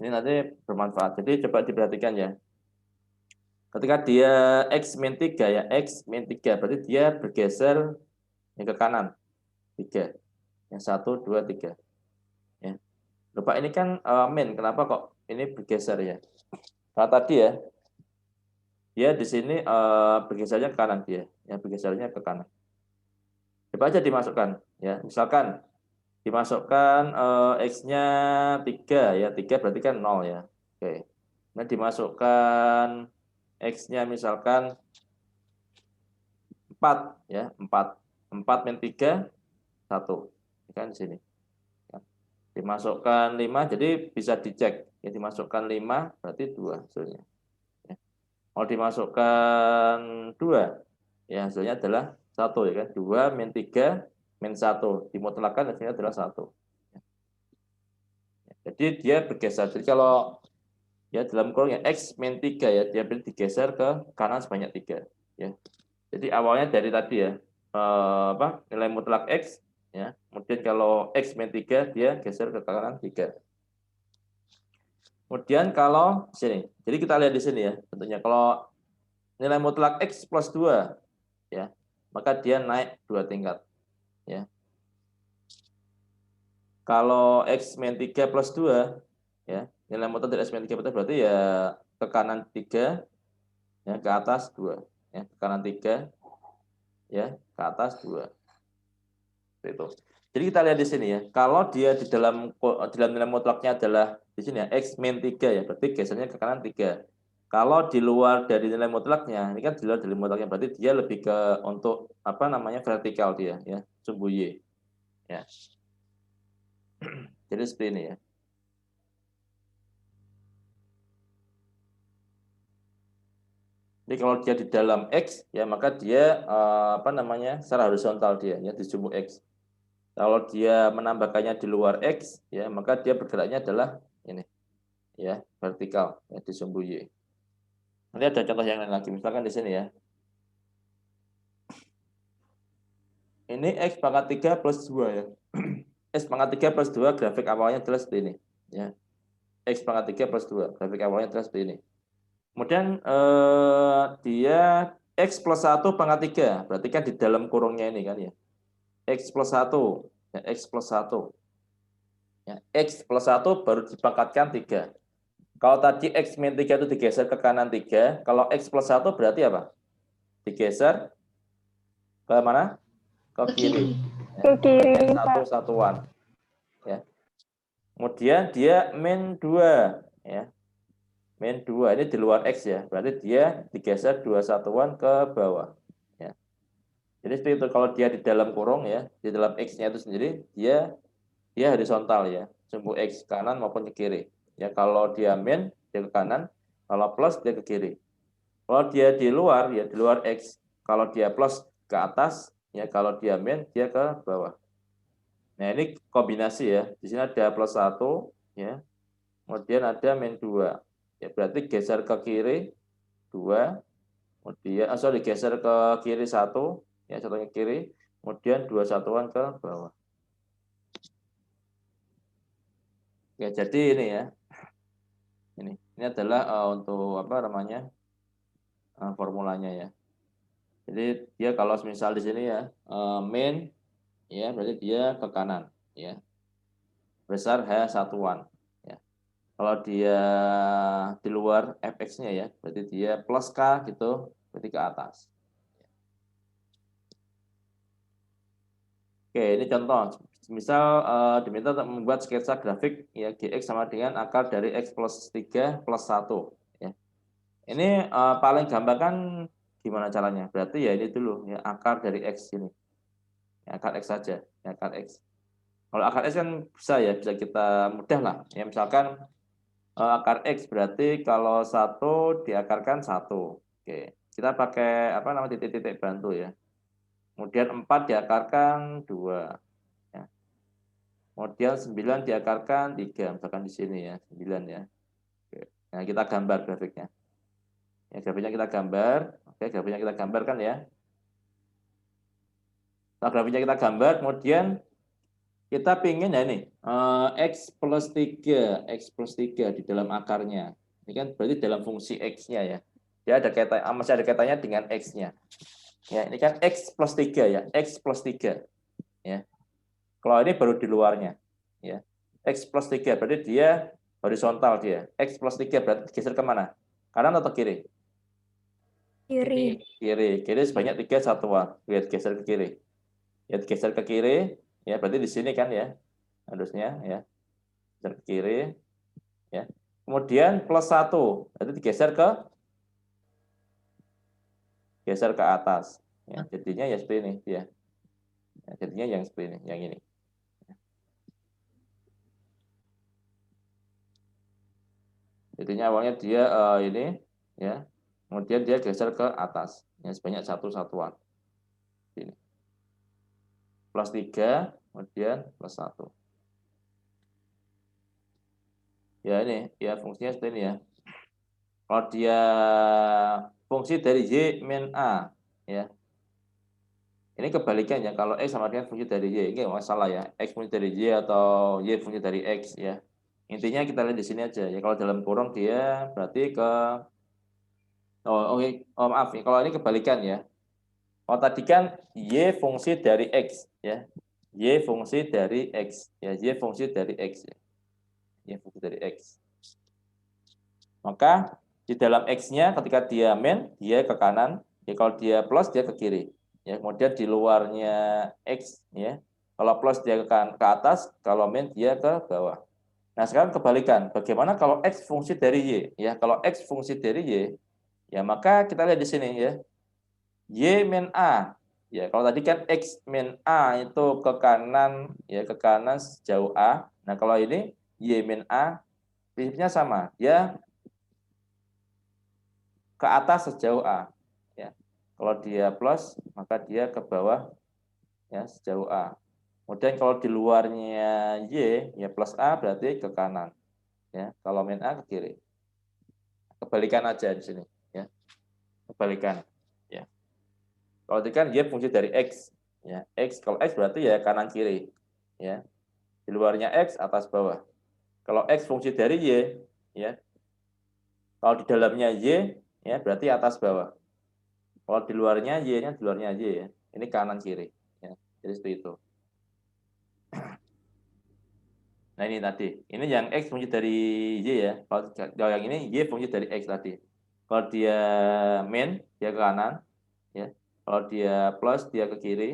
ini nanti bermanfaat. Jadi coba diperhatikan ya. Ketika dia X min 3 ya, X min 3 berarti dia bergeser yang ke kanan 3. Yang 1, 2, 3. Ya. Lupa ini kan min, kenapa kok ini bergeser ya? Nah tadi ya, dia di sini bergesernya ke kanan dia, ya bergesernya ke kanan. Coba aja dimasukkan, ya misalkan dimasukkan x-nya 3 ya, 3 berarti kan 0 ya. Oke. Nah dimasukkan x-nya misalkan 4 ya, 4 min 3 1 kan di sini. Dimasukkan 5 jadi bisa dicek ya, dimasukkan 5 berarti 2 hasilnya ya. Kalau dimasukkan 2 ya hasilnya adalah 1 ya kan, 2 min 3 min 1 dimutlakkan hasilnya adalah 1 ya. Jadi dia bergeser, jadi kalau ya dalam kurung ya X min 3 ya, dia digeser ke kanan sebanyak 3 ya. Jadi awalnya dari tadi ya nilai mutlak X ya. Kemudian kalau X min 3 dia geser ke kanan 3. Kemudian kalau sini, jadi kita lihat di sini ya, tentunya kalau nilai mutlak X plus 2, ya, maka dia naik 2 tingkat. Ya. Kalau X min 3 plus 2, ya, nilai mutlak dari X min 3 plus 2 berarti ya ke kanan 3, ya, ke atas 2. Ya, ke kanan 3, ya, ke atas 2. Itu. Jadi kita lihat di sini ya, kalau dia di dalam nilai mutlaknya adalah di sini ya, X min 3 ya, berarti gesernya ke kanan 3. Kalau di luar dari nilai mutlaknya, ini kan di luar dari mutlaknya, berarti dia lebih ke untuk apa namanya vertikal dia ya, sumbu Y. Ya. Jadi seperti ini ya. Jadi kalau dia di dalam X ya, maka dia apa namanya secara horizontal dia ya di sumbu X. Kalau dia menambahkannya di luar X ya, maka dia bergeraknya adalah ini ya, vertikal ya, di sumbu Y. Nanti ada contoh yang lain lagi, misalkan di sini ya. Ini X pangkat 3 plus 2 ya. X pangkat 3 plus 2 grafik awalnya adalah seperti ini ya. X pangkat 3 plus 2 grafik awalnya adalah seperti ini. Kemudian dia X plus 1 pangkat 3, berarti kan di dalam kurungnya ini kan ya. X plus 1, ya, X plus 1. Ya, X plus 1 baru dipangkatkan 3. Kalau tadi X min 3 itu digeser ke kanan 3, kalau X plus 1 berarti apa? Digeser ke mana? Ke kiri. Ya, Ke kiri, satu Pak. satuan. Ya. Kemudian dia min 2. Ya. Min 2 ini di luar X ya, berarti dia digeser 2 satuan ke bawah. Ya. Jadi seperti itu, kalau dia di dalam kurung ya, di dalam X-nya itu sendiri, dia horizontal ya, sumbu X kanan maupun ke kiri. Ya, kalau dia min dia ke kanan, kalau plus dia ke kiri. Kalau dia di luar ya di luar X, kalau dia plus ke atas, ya kalau dia min dia ke bawah. Nah, ini kombinasi ya. Di sini ada plus 1 ya. Kemudian ada min 2. Ya, berarti geser ke kiri 2, kemudian geser ke kiri 1, ya satunya kiri, kemudian 2 satuan ke bawah. Ya, jadi ini ya. Ini adalah untuk apa namanya? Formulanya ya. Jadi dia kalau misal di sini ya, min ya berarti dia ke kanan ya. Besar H satuan ya. Kalau dia di luar fx-nya ya, berarti dia plus K gitu, berarti ke atas. Oke, ini contoh. Misal diminta untuk membuat sketsa grafik ya Gx sama dengan akar dari X plus 3 plus 1. Ya. Ini paling gampang kan gimana caranya? Berarti ya ini dulu ya akar dari X ini. Ya, akar X saja, ya, akar X. Kalau akar X kan bisa kita mudah lah. Ya misalkan akar X berarti kalau 1 diakarkan 1. Oke, kita pakai apa namanya titik-titik bantu ya. Kemudian 4 diakarkan 2. Ya. Kemudian 9 diakarkan 3, misalkan di sini ya, 9 ya. Oke. Nah, kita gambar grafiknya. Ya, grafiknya kita gambar. Oke, grafiknya kita gambarkan ya. Nah, grafiknya kita gambar, kemudian kita pingin ya ini X plus 3 di dalam akarnya. Ini kan berarti dalam fungsi X-nya ya. Dia ada kaitan, masih ada kaitannya dengan X-nya. Ya, ini kan X plus 3 ya, X plus 3. Ya. Kalau ini baru di luarnya. Ya. X plus 3 berarti dia horizontal dia. X plus 3 berarti geser kemana? Kanan atau kiri? Kiri. Kiri. Kiri sebanyak 3 satuan. Lihat geser ke kiri. Ya, geser ke kiri. Ya, berarti di sini kan ya. Harusnya ya. Geser ke kiri. Ya. Kemudian plus 1. Berarti digeser ke atas. Ya, jadinya ya seperti ini ya. Ya, jadinya yang seperti ini, yang ini. Jadinya awalnya dia ini ya. Kemudian dia geser ke atas. Ya, sebanyak 1 satuan. Ini. Plus 3, kemudian plus 1. Ya ini, ya fungsinya seperti ini ya. Kalau dia fungsi dari Y min A, ya. Ini kebalikannya, kalau X sama dengan fungsi dari Y, ini nggak masalah ya, X fungsi dari Y atau Y fungsi dari X ya. Intinya kita lihat di sini aja ya, kalau dalam kurung dia berarti ke, maaf, kalau ini kebalikan ya. Kalau tadi kan Y fungsi dari X ya, Y fungsi dari X ya, Y fungsi dari X ya. Y fungsi dari X. Maka di dalam X-nya ketika dia min, dia ke kanan, ya kalau dia plus dia ke kiri. Ya, kemudian di luarnya X ya. Kalau plus dia ke atas, kalau min dia ke bawah. Nah, sekarang kebalikan. Bagaimana kalau X fungsi dari Y? Ya, kalau X fungsi dari Y, ya maka kita lihat di sini ya. Y min A. Ya, kalau tadi kan X min A itu ke kanan ya, ke kanan sejauh A. Nah, kalau ini Y min A prinsipnya sama. Dia ke atas sejauh A. Ya. Kalau dia plus, maka dia ke bawah ya sejauh A. Kemudian kalau di luarnya Y, ya plus A berarti ke kanan. Ya, kalau min A ke kiri. Kebalikan aja di sini. Ya. Kebalikan. Ya. Kalau tadi kan Y fungsi dari X. Ya. X, kalau X berarti ya kanan kiri. Ya. Di luarnya X, atas bawah. Kalau X fungsi dari Y, ya. Kalau di dalamnya Y, ya berarti atas bawah. Kalau di luarnya Y-nya di luarnya Y ya. Ini kanan kiri. Ya. Jadi seperti itu. Nah ini tadi. Ini yang X fungsi dari Y ya. Kalau yang ini Y fungsi dari X tadi. Kalau dia min, dia ke kanan. Ya. Kalau dia plus, dia ke kiri.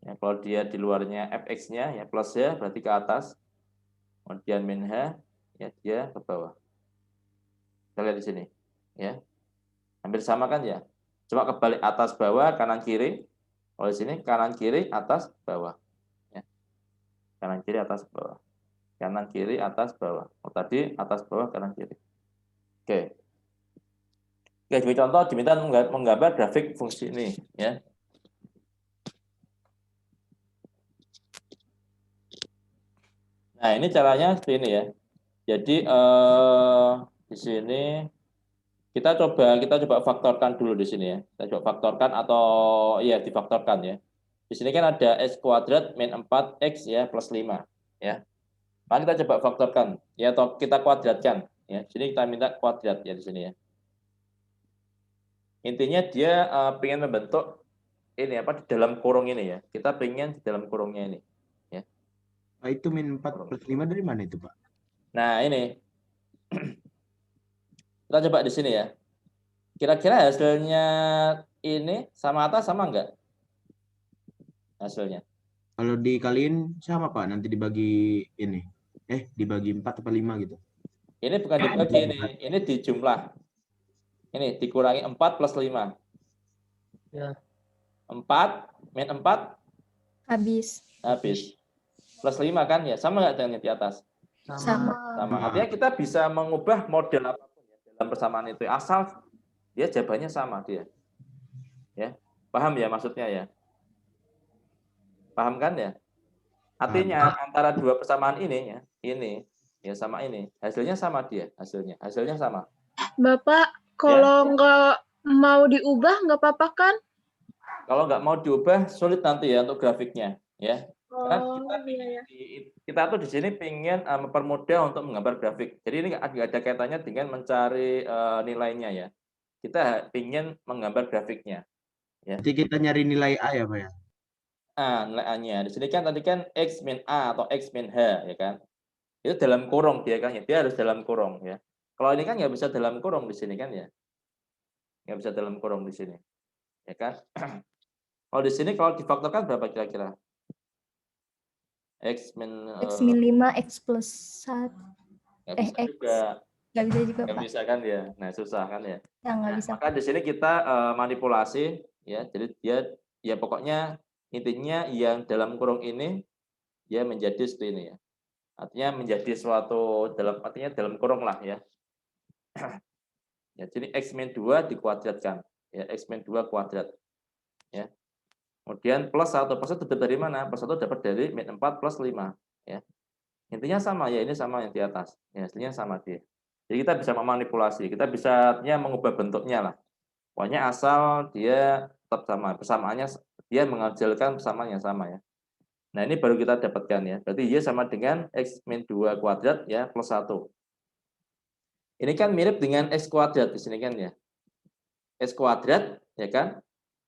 Ya. Kalau dia di luarnya fx-nya, ya plus ya berarti ke atas. Kemudian min h, ya dia ke bawah. Kita lihat di sini. Ya. Hampir sama kan ya. Coba kebalik atas bawah, kanan kiri. Kalau di sini kanan kiri, atas bawah. Ya. Kanan kiri, atas bawah. Kanan kiri, atas bawah. Oh, tadi atas bawah, kanan kiri. Oke. Oke, jadi contoh diminta menggambar grafik fungsi ini, ya. Nah, ini caranya seperti ini ya. Jadi di sini kita coba faktorkan dulu di sini ya. Kita coba faktorkan atau ya difaktorkan ya. Di sini kan ada x kuadrat min 4x ya plus 5 ya. Mari kita coba faktorkan ya atau kita kuadratkan ya. Sini kita minta kuadrat ya di sini ya. Intinya dia pengen membentuk ini apa di dalam kurung ini ya. Kita pengen di dalam kurungnya ini ya. Pak, itu min 4 plus 5 dari mana itu, Pak? Nah, ini kita coba di sini ya. Kira-kira hasilnya ini sama atas sama enggak? Hasilnya. Kalau dikaliin sama, Pak, nanti dibagi ini. Dibagi 4 atau 5 gitu. Ini bukan dibagi ini dijumlah. Ini dikurangi 4 plus 5. Ya. 4 min 4 Habis. Plus 5 kan ya, sama enggak dengan yang di atas? Sama. Sama. Artinya kita bisa mengubah model apapun ya dalam persamaan itu asal dia jawabannya sama dia. Ya. Paham ya maksudnya ya? Paham kan ya? Artinya antara dua persamaan ini ya sama ini, hasilnya sama dia, hasilnya sama. Bapak, kalau nggak mau diubah nggak apa-apa kan? Kalau nggak mau diubah sulit nanti ya untuk grafiknya, ya. Karena kita tuh di sini pengen mempermudah untuk menggambar grafik. Jadi ini nggak ada kaitannya dengan mencari nilainya ya. Kita ingin menggambar grafiknya. Ya. Jadi kita nyari nilai A ya, Pak ya? Nilai A-nya. Di sini kan tadi kan X min A atau X min H, ya kan? Itu dalam kurung dia kan ya. Dia harus dalam kurung ya. Kalau ini kan nggak bisa dalam kurung di sini kan ya. Nggak bisa dalam kurung di sini. Ya kan? Kalau di sini kalau difaktorkan berapa kira-kira? X min 5, X plus 1. Nggak bisa X. juga. Nggak bisa juga, Nggak Pak. bisa kan ya. Nah, susah kan ya. Ya, nggak bisa. Maka di sini kita manipulasi ya. Jadi dia ya pokoknya intinya yang dalam kurung ini ya menjadi seperti ini ya. Artinya menjadi suatu dalam kurung lah ya. Ya, jadi X min 2 dikuadratkan. Ya, X min 2 kuadrat. Ya. Kemudian plus 1 itu dapat dari mana? Plus 1 dapat dari min 4 plus 5 ya. Intinya sama ya, ini sama yang di atas. Ya, hasilnya sama dia. Jadi kita bisa memanipulasi, kita bisa mengubah bentuknya lah. Pokoknya asal dia tetap sama, persamaannya dia menghasilkan persamaan yang sama ya. Nah, ini baru kita dapatkan ya. Berarti Y sama dengan X min 2 kuadrat ya plus 1. Ini kan mirip dengan X kuadrat di sini kan ya. X kuadrat ya kan?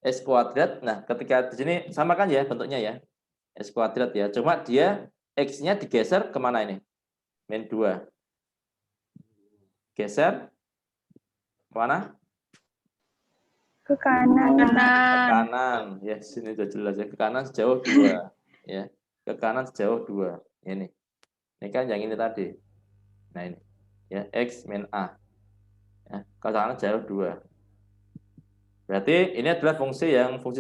X kuadrat. Nah, ketika di sini sama kan ya bentuknya ya. X kuadrat ya. Cuma dia X-nya digeser kemana ini? Min 2. Geser kemana? Ke kanan. Ke kanan. Ya, sini sudah jelas ya. Ke kanan sejauh 2. Ya. Ke kanan sejauh 2. Ini. Ini kan yang ini tadi. Nah, ini. Ya, X min A. Ya, ke kanan sejauh 2. Berarti ini adalah fungsi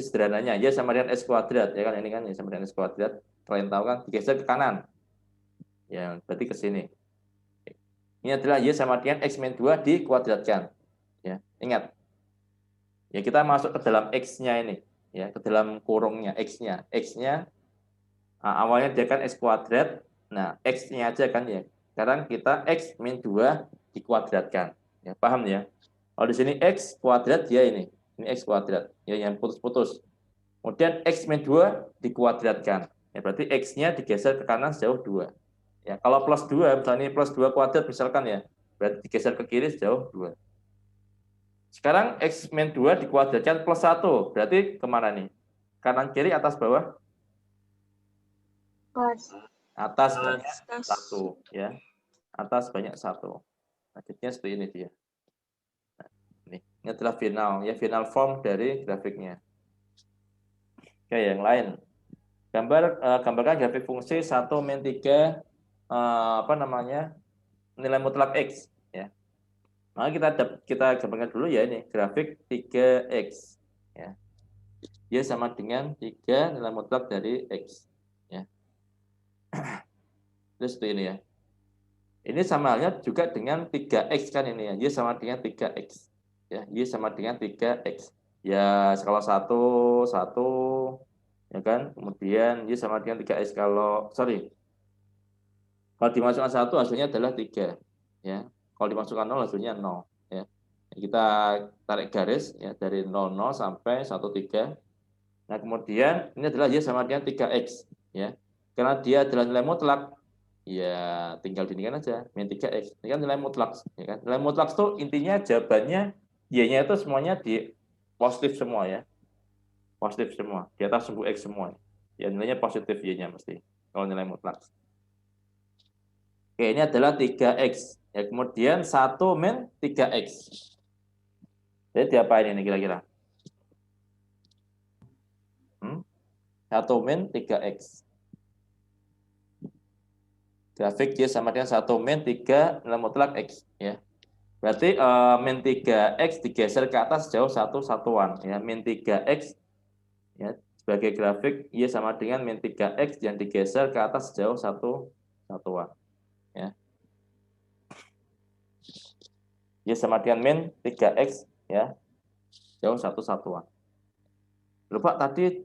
sederhananya. Y sama dengan X kuadrat. Ya kan, ini kan Y sama dengan X kuadrat. Kalian tahu kan, digeser ke kanan. Ya, berarti ke sini. Ini adalah Y sama dengan X min 2 dikuadratkan. Ya, ingat. Ya, kita masuk ke dalam X-nya ini. Ya, ke dalam kurungnya, X-nya. X-nya, awalnya dia kan X kuadrat. Nah, X-nya aja kan ya. Sekarang kita X min 2 dikuadratkan. Ya, paham ya? Kalau di sini X kuadrat, ya ini. Ini X kuadrat. Ya, yang putus-putus. Kemudian X min 2 dikuadratkan. Ya, berarti X-nya digeser ke kanan sejauh 2. Ya, kalau plus 2, misalnya plus 2 kuadrat misalkan ya, berarti digeser ke kiri sejauh 2. Sekarang X min 2 dikuadratkan plus 1, berarti kemana nih? Kanan, kiri, atas, bawah? Atas banyak 1. Ya. Atas banyak 1. Nah, jadinya seperti ini dia. Nah, ini adalah final form dari grafiknya. Oke, yang lain. Gambarkan grafik fungsi 1 min 3 nilai mutlak X ya. Maka kita gambarkan dulu ya ini grafik 3X ya. Dia sama dengan 3 nilai mutlak dari X ya. Terus seperti ini ya. Ini sama halnya juga dengan 3X kan ini ya. Dia sama dengan 3X ya. Dia sama dengan 3X. Ya, skala 1 ya kan. Kemudian dia sama dengan 3X kalau dimasukkan 1 hasilnya adalah 3 ya. Kalau dimasukkan 0 hasilnya 0 ya. Kita tarik garis ya dari 00 sampai 13. Nah, kemudian ini adalah Y sama dengan 3X ya. Karena dia adalah nilai mutlak ya tinggal dinikan aja min 3X. Ini kan nilai mutlak ya kan. Nilai mutlak itu intinya jawabannya Y-nya itu semuanya di positif semua ya. Positif semua. Di atas sumbu X semua. Ya nilainya positif Y-nya mesti kalau nilai mutlak. Oke, ini adalah 3X. Ya, kemudian 1 min 3X. Jadi diapain ini kira-kira? 1 min 3X. Grafik Y sama dengan 1 min 3 nilai mutlak X. Ya. Berarti min 3X digeser ke atas jauh 1 satuan. Ya. Min 3X ya, sebagai grafik Y sama dengan min 3X yang digeser ke atas jauh 1 satuan. Ya. Y sama dengan min 3X ya. Jauh 1 satuan. Lupa tadi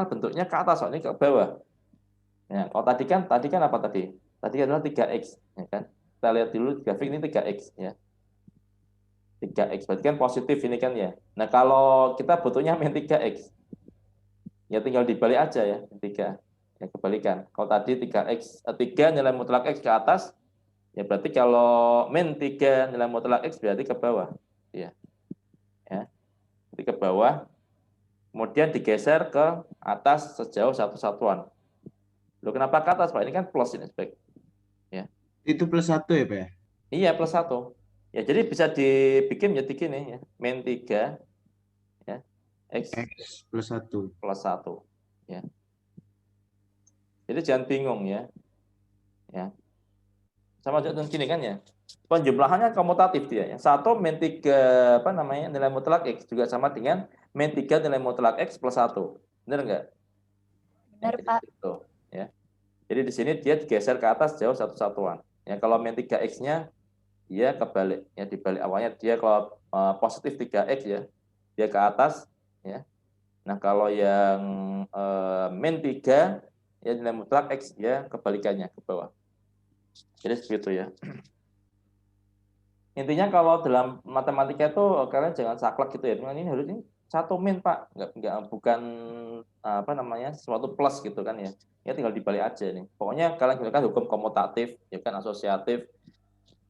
bentuknya ke atas, ini ke bawah. Ya, kalau tadi kan apa tadi? Tadi adalah 3X ya kan. Kita lihat dulu grafik ini 3X ya. 3X berarti kan positif ini kan ya. Nah, kalau kita butuhnya min 3X. Ya tinggal dibalik aja ya, 3. Ya kebalikan. Kalau tadi 3X 3 nilai mutlak X ke atas, ya berarti kalau min 3 nilai mutlak X berarti ke bawah. Ya. Ya. Jadi ke bawah. Kemudian digeser ke atas sejauh 1 satuan. Loh, kenapa ke atas, Pak? Ini kan plus ini, baik. Ya. Itu plus 1 ya, Pak ya? Iya, plus 1. Ya, jadi bisa dibikin jadi gini ya. Min 3 ya. X plus 1. Plus 1 ya. Jadi jangan bingung ya. Ya. Sama dengan gini kan ya. Penjumlahannya komutatif dia ya. 1 min 3 nilai mutlak X juga sama dengan min 3 nilai mutlak X plus 1. Benar enggak? Benar, ya, Pak. Gitu, ya. Jadi di sini dia digeser ke atas jauh 1 satuan. Ya, kalau min 3X-nya dia kebalik. Ya, dibalik awalnya dia kalau positif 3X ya, dia ke atas ya. Nah, kalau yang min 3 ya nilai mutlak X ya kebalikannya ke bawah. Jadi seperti itu ya. Intinya kalau dalam matematika itu kalian jangan saklek gitu ya. Ini harus ini 1 min Pak, nggak bukan apa namanya sesuatu plus gitu kan ya. Ya tinggal dibalik aja nih. Pokoknya kalian gunakan hukum komutatif, ya kan asosiatif,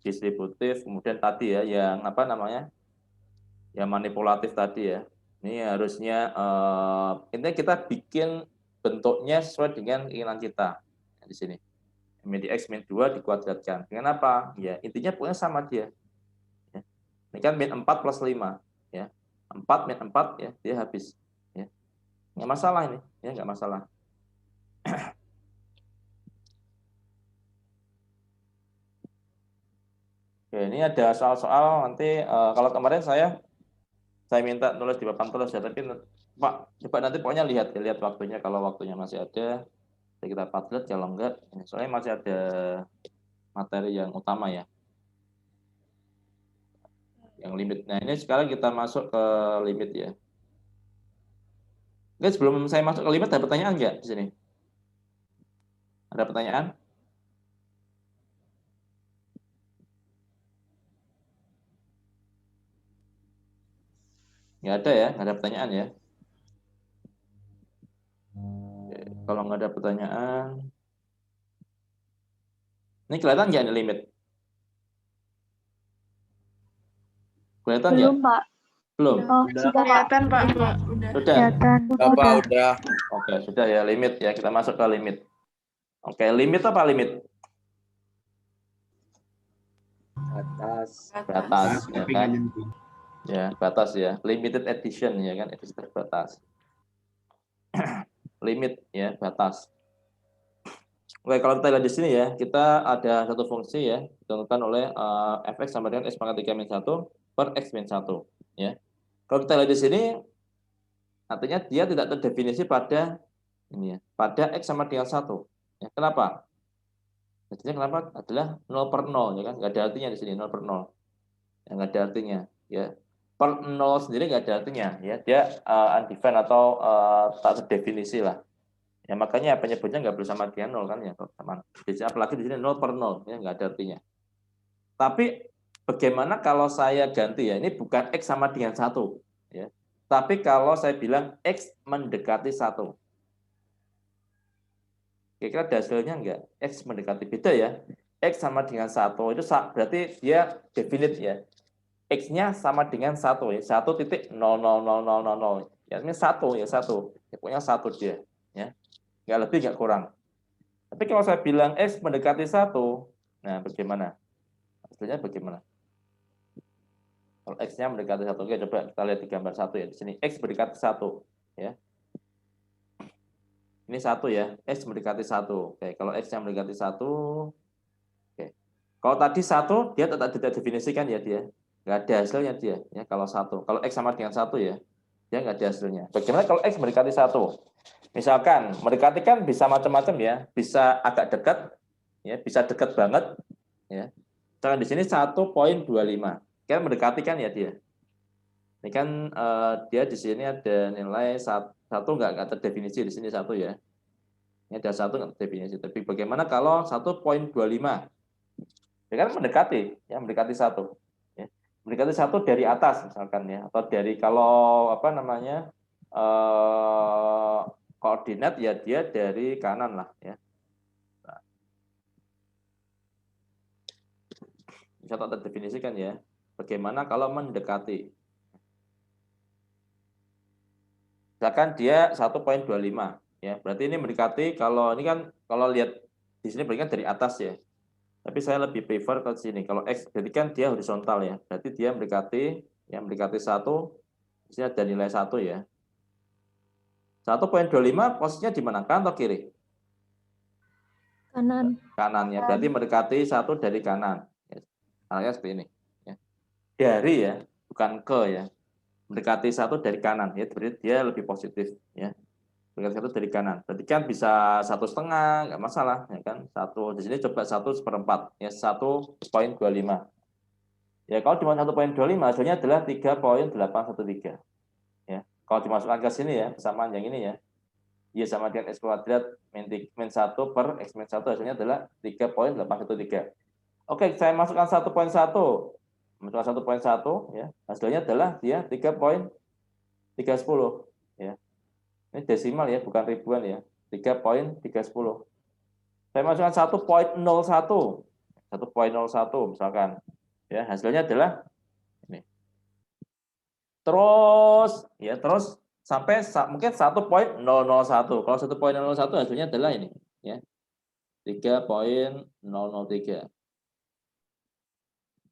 distributif, kemudian tadi ya yang apa namanya, yang manipulatif tadi ya. Ini harusnya intinya kita bikin bentuknya sesuai dengan keinginan kita di sini. Min X min 2 dikuadratkan. Dengan apa? Ya intinya pokoknya sama dia. Ya. Ini kan min 4 plus 5 ya. 4 min 4 ya, dia habis ya. Nggak masalah ini, ya nggak masalah. Oke, ini ada soal-soal nanti kalau kemarin saya minta nulis di papan tulis ya, tapi Pak coba nanti pokoknya lihat waktunya, kalau waktunya masih ada ya kita Padlet, kalau enggak soalnya masih ada materi yang utama ya, yang limit. Nah ini sekarang kita masuk ke limit ya. Guys, sebelum saya masuk ke limit ada pertanyaan nggak di sini? Ada pertanyaan? Nggak ada ya, nggak ada pertanyaan ya. Oke, kalau nggak ada pertanyaan, ini kelihatan nggak ini limit? Kelihatan nggak? Belum, Pak. Belum. Oh, Udah. sudah, Pak. Kelihatan Pak. Sudah. Kelihatan. Bapak udah. Oke, sudah ya limit ya. Kita masuk ke limit. Oke, limit apa limit? Atas. Batas, ya Tapi kan? nggak nyentuh. Ya, batas ya. Limited edition ya kan, edisi terbatas. Limit ya, batas. Oke, kalau kita lihat di sini ya, kita ada satu fungsi ya, ditentukan oleh fx sama dengan x pangkat 3 min 1 per x min 1 ya. Kalau kita lihat di sini, artinya dia tidak terdefinisi pada ini ya, pada x sama dengan 1. Ya, kenapa? Artinya kenapa? Adalah 0 per 0 ya kan, nggak ada artinya di sini 0 per 0. Ya, nggak ada artinya ya. Per 0 sendiri nggak ada artinya ya, dia undefined atau tak terdefinisi lah. Ya makanya penyebutnya nggak bersama dengan 0 kan ya teman. Apalagi di sini 0 per 0 ya nggak ada artinya. Tapi bagaimana kalau saya ganti ya, ini bukan x sama dengan 1 ya. Tapi kalau saya bilang x mendekati 1. Kira-kira ada hasilnya enggak? X mendekati, beda ya. X sama dengan 1 itu berarti dia definite ya. X-nya sama dengan 1 ya. 1.0000000. Ya, ini 1 ya 1. Ya, pokoknya 1 dia ya. Nggak lebih, nggak kurang. Tapi kalau saya bilang X mendekati 1, nah bagaimana? Hasilnya bagaimana? Kalau X-nya mendekati 1, oke, coba kita lihat di gambar 1 ya. Di sini X mendekati 1 ya. Ini 1 ya, X mendekati 1. Oke, kalau X-nya mendekati 1, oke. Kalau tadi 1, dia tidak definisikan ya dia. Nggak ada hasilnya dia ya kalau 1. Kalau X sama dengan 1 ya, dia nggak ada hasilnya. Bagaimana kalau X mendekati 1? Misalkan mendekati kan bisa macam-macam ya, bisa agak dekat ya, bisa dekat banget ya. Misalkan di sini 1.25. Kan mendekati kan ya dia. Ini kan dia di sini ada nilai 1 nggak terdefinisi di sini 1 ya. Ini ada 1 nggak terdefinisi. Tapi bagaimana kalau 1.25? Ya kan mendekati ya, mendekati 1 ya. Mendekati 1 dari atas misalkan ya, atau dari kalau apa namanya koordinat ya dia dari kanan lah ya. Nah, bisa tak terdefinisikan ya. Bagaimana kalau mendekati? Misalkan dia 1.25 ya. Berarti ini mendekati, kalau ini kan kalau lihat di sini berarti kan dari atas ya. Tapi saya lebih prefer ke sini. Kalau X berarti kan dia horizontal ya. Berarti dia mendekati ya, mendekati 1. Di sini ada nilai 1 ya. 1.25 posisinya di mana? Kanan atau kiri? Kanan. Kanan ya. Berarti mendekati 1 dari kanan. Caranya seperti ini. Ya. Dari ya, bukan ke ya. Mendekati 1 dari kanan ya. Berarti dia lebih positif ya. Mendekati 1 dari kanan. Berarti kan bisa 1,5, nggak masalah ya kan. 1 di sini coba 1/4 ya, 1.25. Ya kalau cuma 1.25 hasilnya adalah 3.813. Ya. Kalau dimasukkan ke sini ya, persamaan yang ini ya. Y sama dengan X kuadrat min 1 per X min 1 hasilnya adalah 3.813. Oke, saya masukkan 1.1. Masukkan 1.1 ya. Hasilnya adalah dia 3.313 310 ya. Ini desimal ya, bukan ribuan ya. 3.310. Saya masukkan 1.01. 1.01 misalkan. Ya, hasilnya adalah ini. Terus sampai mungkin 1.001. Kalau 1.001 hasilnya adalah ini ya. 3.003.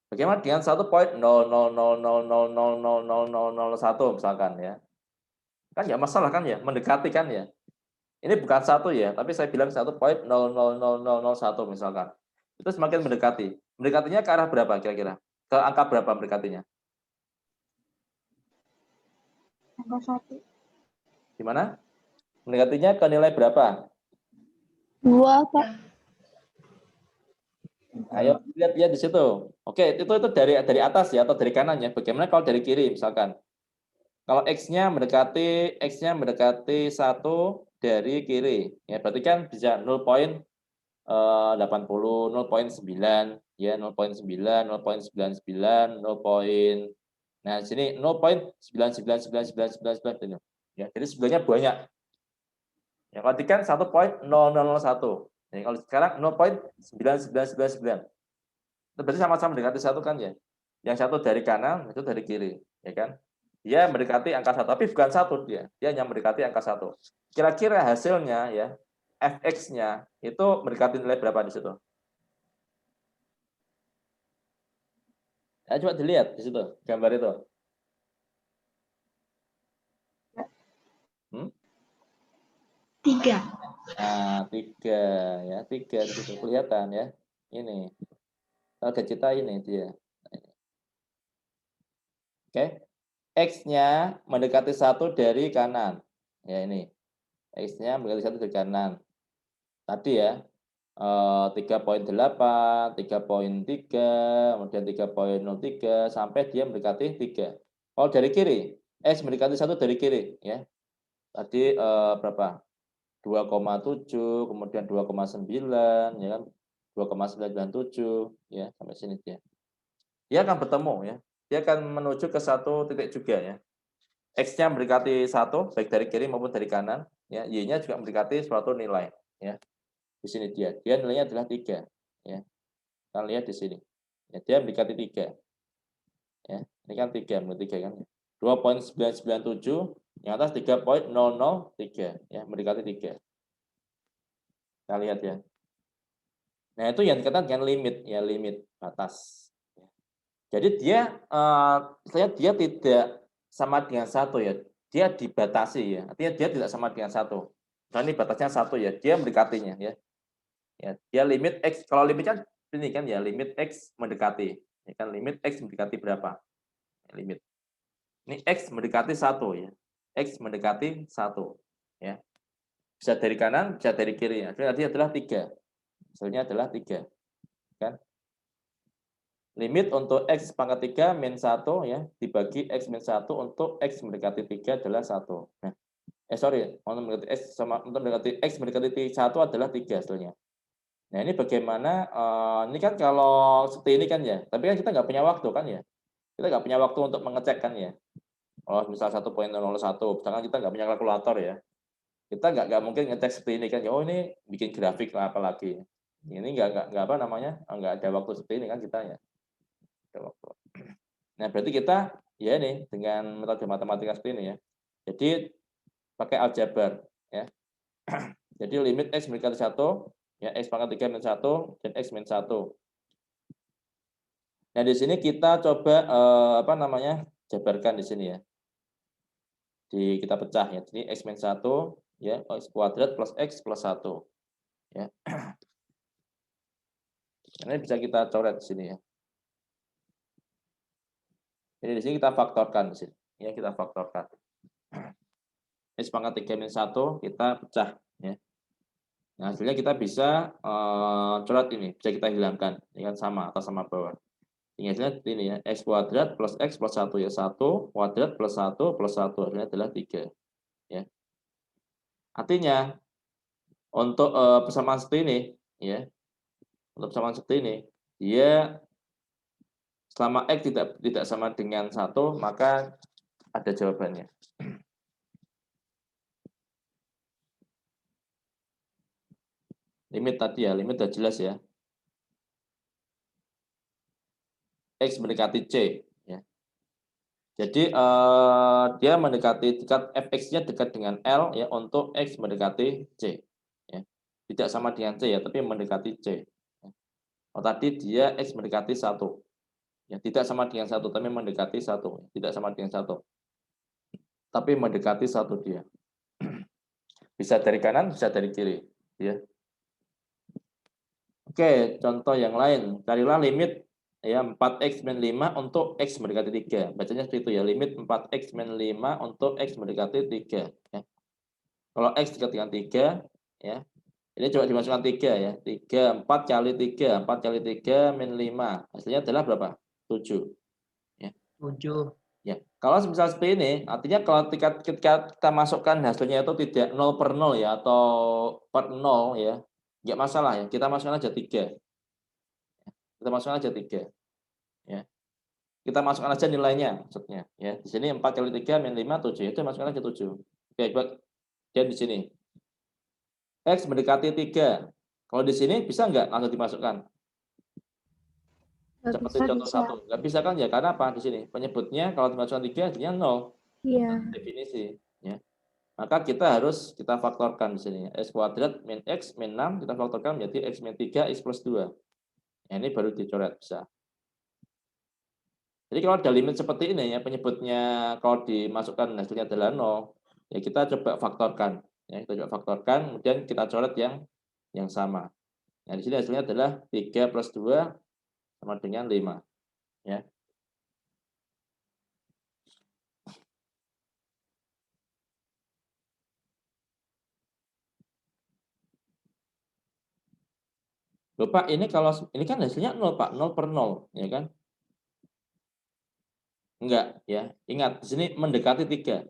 Bagaimana dengan 1.00000000001 misalkan ya? Kan nggak masalah kan ya, mendekati kan ya. Ini bukan 1 ya, tapi saya bilang 1.0000001 misalkan. Itu semakin mendekati. Mendekatinya ke arah berapa kira-kira? Ke angka berapa mendekatinya? Angka 1. Gimana? Mendekatinya ke nilai berapa? 2, Pak. Ayo lihat di situ. Oke, itu dari atas ya atau dari kanan ya. Bagaimana kalau dari kiri misalkan? Kalau X-nya mendekati 1 dari kiri. Ya, berarti kan bisa 0.80, 0.9, ya 0.9, 0.99, 0. Nah, sini 0.9999999 ya. Jadi sebenarnya banyak. Ya, kalau kan 1.0001. Ya, kalau sekarang 0.9999. Itu berarti sama-sama mendekati 1 kan ya. Yang satu dari kanan, itu dari kiri, ya kan? Dia mendekati angka 1, tapi bukan 1 dia. Dia hanya mendekati angka 1. Kira-kira hasilnya ya, fx-nya itu mendekati nilai berapa di situ? Ya, coba dilihat di situ, gambar itu. 3. Nah, 3 ya, 3 di situ kelihatan ya. Ini. Target kita ini dia. Oke. X-nya mendekati 1 dari kanan. Ya ini. X-nya mendekati 1 dari kanan. Tadi ya. 3.8, 3.3, kemudian 3.03 sampai dia mendekati 3. Kalau dari kiri, X mendekati 1 dari kiri ya. Tadi berapa? 2,7, kemudian 2,9 ya kan. 2,997 ya, sampai sini dia. Dia akan bertemu ya. Dia akan menuju ke satu titik juga ya. X-nya mendekati 1 baik dari kiri maupun dari kanan ya. Y-nya juga mendekati suatu nilai ya. Di sini dia nilainya adalah 3 ya. Kita lihat di sini. Ya, dia mendekati 3. Ya, ini kan 3 kan. 2.997 yang atas 3.003 ya, mendekati 3. Kita lihat ya. Nah, itu yang dikatakan dengan limit ya, limit batas. Jadi dia dia tidak sama dengan 1 ya. Dia dibatasi ya. Artinya dia tidak sama dengan 1. Nah, ini batasnya 1 ya. Dia mendekatinya ya. Ya, dia limit X. Kalau limit kan ini kan ya, limit X mendekati. Ya kan, limit X mendekati berapa? Ya, limit. Ini X mendekati 1 ya. X mendekati 1 ya. Bisa dari kanan, bisa dari kiri. Artinya adalah 3. Hasilnya adalah 3. Kan? Limit untuk X pangkat 3 min 1 ya, dibagi X min 1 untuk X mendekati 3 adalah 1. Nah, untuk mendekati X mendekati 1 adalah 3 hasilnya. Nah, ini bagaimana, ini kan kalau seperti ini kan ya, tapi kan kita nggak punya waktu kan ya. Kita nggak punya waktu untuk mengecek kan ya. Kalau misal 1.001, misalkan kita nggak punya kalkulator ya. Kita nggak mungkin ngecek seperti ini kan, oh ini bikin grafik lah apalagi. Ini nggak apa namanya, nggak ada waktu seperti ini kan kita ya. Nah, berarti kita ya ini dengan metode matematika seperti ini ya. Jadi pakai aljabar ya. Jadi limit X mendekati 1 ya, X pangkat 3 min 1 dan X min 1. Nah, di sini kita coba jabarkan di sini ya. Kita pecah ya. Jadi X min 1 ya, X kuadrat plus X plus 1 ya. Ini bisa kita coret di sini ya. Jadi di sini kita faktorkan di sini. Ya, kita faktorkan. X pangkat 3 min 1 kita pecah ya. Nah, hasilnya kita bisa coret ini, bisa kita hilangkan. Ini kan sama atas sama bawah. Ini hasilnya ini ya, X kuadrat plus X plus 1 ya. 1 kuadrat plus 1 plus 1 hasilnya adalah 3 ya. Artinya untuk persamaan seperti ini ya. Untuk persamaan seperti ini, dia selama X tidak sama dengan 1, maka ada jawabannya. Limit tadi ya, limit udah jelas ya. X mendekati C. Ya. Jadi dia mendekati dekat fx-nya dekat dengan L ya untuk X mendekati C. Ya. Tidak sama dengan C ya, tapi mendekati C. Ya. Oh, tadi dia X mendekati 1. Ya, tidak sama dengan 1, tapi mendekati 1. Tidak sama dengan 1. Tapi mendekati 1 dia. Bisa dari kanan, bisa dari kiri. Ya. Oke, contoh yang lain. Carilah limit ya 4x min 5 untuk x mendekati 3. Bacanya seperti itu ya, limit 4x min 5 untuk x mendekati 3 ya. Kalau x dekat dengan 3 ya. Ini coba dimasukkan 3 ya. 3 4 kali 3, 4 kali 3 min 5. Hasilnya adalah berapa? 7. Ya. 7. Ya. Kalau misal seperti ini, artinya kalau ketika kita masukkan hasilnya itu tidak 0 per 0 ya atau per 0 ya. Enggak masalah ya. Kita masukkan aja 3. Kita masukkan aja 3. Ya. Kita masukkan aja nilainya maksudnya ya. Di sini 4 kali 3 min 5 7. Itu masukkan aja 7. Oke, buat dan di sini X mendekati 3. Kalau di sini bisa enggak langsung dimasukkan? Seperti contoh 1. Enggak bisa kan ya? Karena apa di sini? Penyebutnya kalau dimasukkan 3 hasilnya 0. Iya. Definisi ya. Maka kita faktorkan di sini. X kuadrat min X min 6 kita faktorkan menjadi X min 3 X plus 2. Ya, ini baru dicoret bisa. Jadi kalau ada limit seperti ini ya, penyebutnya kalau dimasukkan hasilnya adalah 0, ya kita coba faktorkan. Ya, kita coba faktorkan, kemudian kita coret yang sama. Nah, di sini hasilnya adalah 3 plus 2 sama dengan 5. Ya. Loh, Pak, ini kalau ini kan hasilnya 0, Pak, 0 per 0, ya kan? Enggak, ya. Ingat, di sini mendekati 3.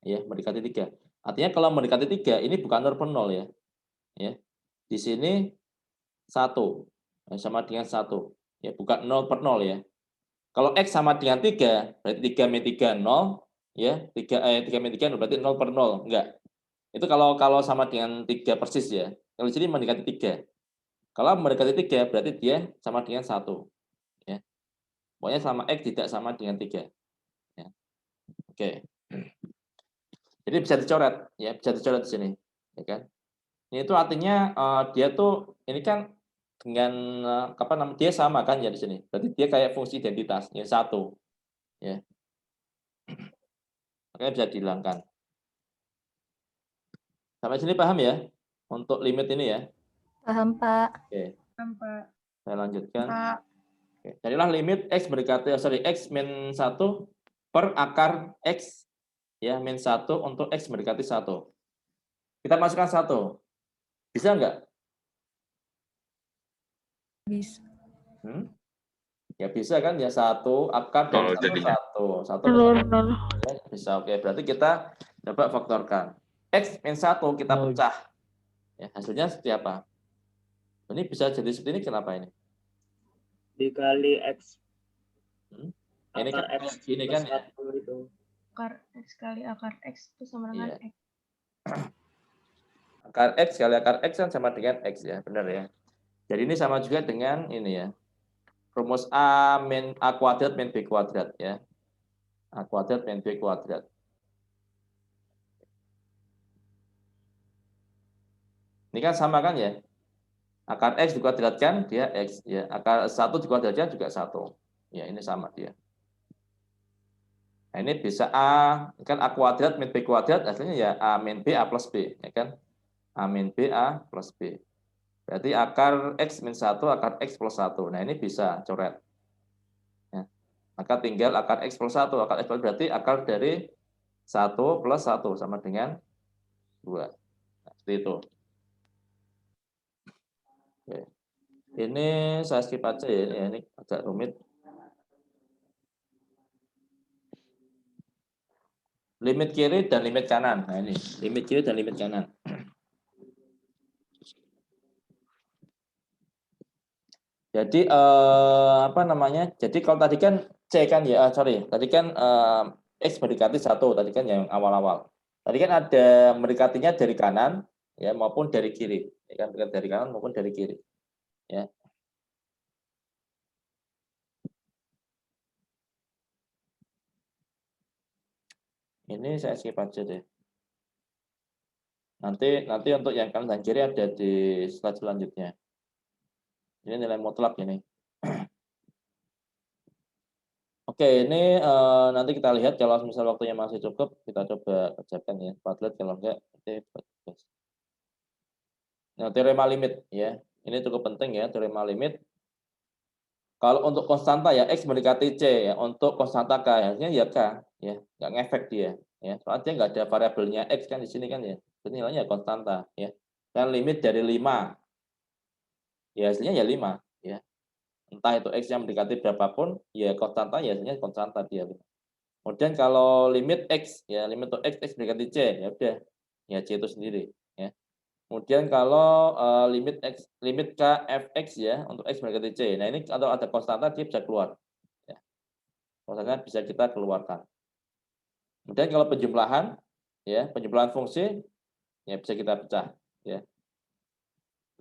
Ya, mendekati 3. Artinya kalau mendekati 3, ini bukan 0 per 0 ya. Ya. Di sini 1 sama dengan 1. Ya, bukan 0 per 0 ya. Kalau X sama dengan 3, berarti 3 min 3 0, ya. 3 min 3 berarti 0 per 0, enggak. Itu kalau sama dengan 3 persis ya. Kalau di sini mendekati 3. Kalau mendekati 3 berarti dia sama dengan 1. Ya. Pokoknya sama X tidak sama dengan 3. Ya. Oke. Jadi bisa dicoret ya, bisa dicoret di sini, ya kan? Ini itu artinya dia tuh ini kan dengan apa namanya? Dia sama kan ya di sini. Berarti dia kayak fungsi identitas, ya 1. Ya. Makanya bisa dihilangkan. Sampai sini paham ya? Untuk limit ini ya. Paham, Pak. Oke. Paham, Pak. Saya lanjutkan. Pak. Oke. Carilah limit x mendekati x min 1 per akar x ya min 1 untuk x mendekati 1. Kita masukkan 1. Bisa enggak? Bisa. Ya bisa kan ya 1 akar dari 1. 1 ya, bisa. Oke, berarti kita coba faktorkan. X min 1 kita pecah. Ya, hasilnya seperti apa? Ini bisa jadi seperti ini, kenapa ini? Dikali X. Ini kan X ini kan ya. itu. Akar X kali akar X itu sama dengan Iya. X. Akar X kali akar X kan sama dengan X ya, benar ya. Jadi ini sama juga dengan ini ya. Rumus A min A kuadrat min B kuadrat ya. A kuadrat min B kuadrat. Ini kan sama kan ya? Akar X dikuadratkan dia X ya. Akar 1 dikuadratkan juga 1. Ya, ini sama dia. Nah, ini bisa A, kan A kuadrat min B kuadrat, hasilnya ya A min B, A plus B, ya kan? A min B, A plus B. Berarti akar X min 1, akar X plus 1. Nah, ini bisa coret. Ya. Maka tinggal akar X plus 1. Akar X plus berarti akar dari 1 plus 1 sama dengan 2. Nah, seperti itu. Oke. Ini saya skip aja ya, ini agak rumit. Limit kiri dan limit kanan. Nah, ini limit kiri dan limit kanan. Jadi apa namanya? Jadi kalau tadi kan C kan ya, tadi kan X mendekati 1 tadi kan yang awal-awal. Tadi kan ada mendekatinya dari kanan ya maupun dari kiri. ya kan, baik dari kanan maupun dari kiri. Ya. Ini saya skip aja deh. Nanti untuk yang kanan dan kiri ada di slide selanjutnya. Ini nilai mutlak ini. Oke, ini nanti kita lihat kalau misal waktunya masih cukup, kita coba kerjakan ya. Padlet kalau enggak, nanti nah, teorema limit ya. Ini cukup penting ya, teorema limit. Kalau untuk konstanta ya X mendekati C ya, untuk konstanta K harusnya ya K ya, nggak ngefek dia ya. Soalnya dia nggak ada variabelnya X kan di sini kan ya. Jadi nilainya konstanta ya. Dan limit dari 5 ya hasilnya ya 5 ya. Entah itu X yang mendekati berapapun ya konstanta ya hasilnya konstanta dia. Kemudian kalau limit X ya, limit untuk X mendekati C ya udah ya C itu sendiri ya. Kemudian kalau limit K fx ya untuk X mendekati C. Nah ini kalau ada konstanta dia bisa keluar. Ya. Konstanta bisa kita keluarkan. Kemudian kalau penjumlahan ya, penjumlahan fungsi ya bisa kita pecah ya.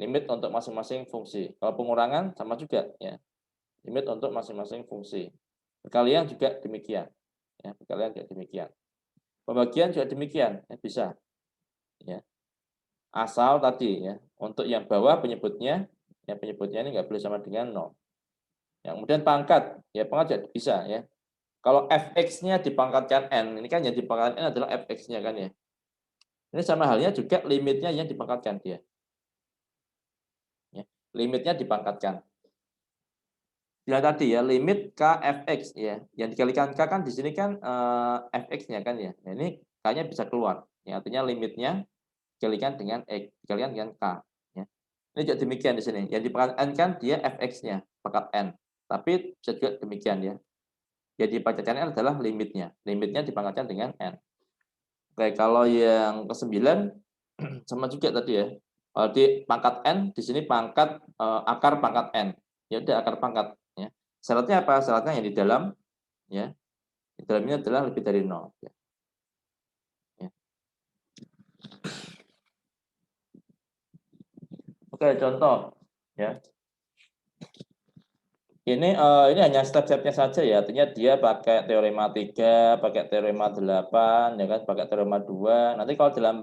Limit untuk masing-masing fungsi. Kalau pengurangan sama juga ya. Limit untuk masing-masing fungsi. Perkalian juga demikian. Ya, perkalian juga demikian. Pembagian juga demikian, ya, bisa. Ya. Asal tadi ya, untuk yang bawah penyebutnya ini nggak boleh sama dengan 0. Yang kemudian pangkat, ya pangkat juga bisa ya. Kalau fx-nya dipangkatkan n, ini kan yang dipangkatkan n adalah fx-nya kan ya. Ini sama halnya juga limitnya yang dipangkatkan dia. Ya, limitnya dipangkatkan. Ya tadi ya, limit k fx ya. Yang dikalikan k kan di sini kan fx-nya kan ya. Nah, ini k-nya bisa keluar. Ya, artinya limitnya dikalikan dengan X, dikalikan dengan K. Ya. Ini juga demikian di sini. Yang dipangkat N kan dia fx-nya, pangkat N. Tapi bisa juga demikian ya. Jadi dipangkatkan N adalah limitnya. Limitnya dipangkatkan dengan N. Oke, kalau yang ke-9, sama juga tadi ya. Kalau di pangkat N, di sini pangkat akar pangkat N. Ya udah akar pangkat. Ya. Syaratnya apa? Syaratnya yang di dalam, ya. Di dalamnya adalah lebih dari 0. Ya. Oke, contoh ya. Ini hanya step-stepnya saja ya. Artinya dia pakai teorema 3, pakai teorema 8, ya kan, pakai teorema 2. Nanti kalau dalam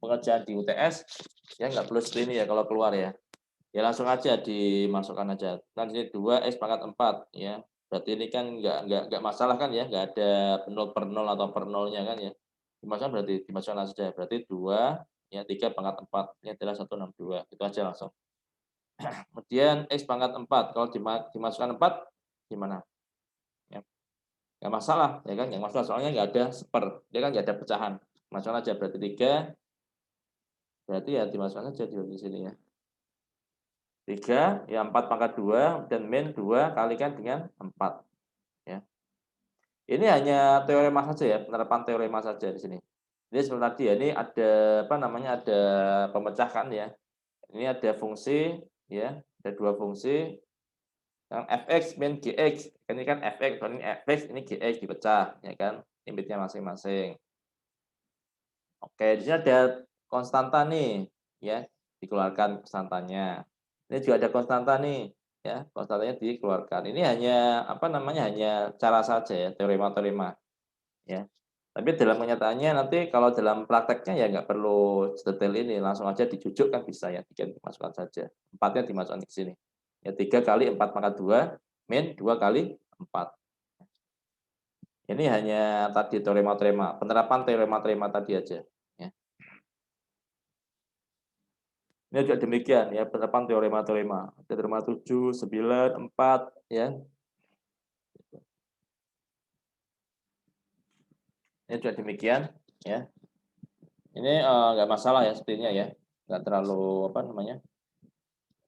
pengerjaan di UTS ya nggak perlu seperti ini ya kalau keluar ya. Ya langsung aja dimasukkan aja. Nanti 2 X pangkat 4 ya. Berarti ini kan nggak masalah kan ya, nggak ada 0 per 0 atau per 0-nya kan ya. Dimasukkan berarti dimasukkan saja. Berarti 2 ya 3 pangkat 4 ini adalah 162. Itu aja langsung. Kemudian X pangkat 4. Kalau dimasukkan 4, gimana? Ya. Nggak masalah, ya kan? Nggak masalah, soalnya nggak ada seper. Dia kan nggak ada pecahan. Masukkan aja, berarti 3. Berarti ya dimasukkan aja di sini ya. 3, ya 4 pangkat 2, dan min 2 kalikan dengan 4. Ya. Ini hanya teorema saja ya, penerapan teorema saja di sini. Ini seperti tadi ya, ini ada apa namanya, ada pemecahkan ya. Ini ada fungsi ya, ada 2 fungsi. Yang fx min gx, ini kan fx, ini gx dipecah ya kan, limitnya masing-masing. Oke, di sini ada konstanta nih ya, dikeluarkan konstantanya. Ini juga ada konstanta nih ya, konstantanya dikeluarkan. Ini hanya apa namanya, hanya cara saja ya, teorema-teorema ya. Tapi dalam kenyataannya nanti kalau dalam prakteknya ya nggak perlu detail ini, langsung aja dijujuk kan bisa ya, 3 dimasukkan saja. 4-nya dimasukkan ke sini. Ya 3 kali 4 pangkat 2 min 2 kali 4. Ini hanya tadi teorema-teorema, penerapan teorema-teorema tadi aja. Ya. Ini juga demikian ya, penerapan teorema-teorema. Teorema 7, 9, 4 ya. Ini juga demikian ya. Ini nggak masalah ya sepertinya ya, nggak terlalu apa namanya,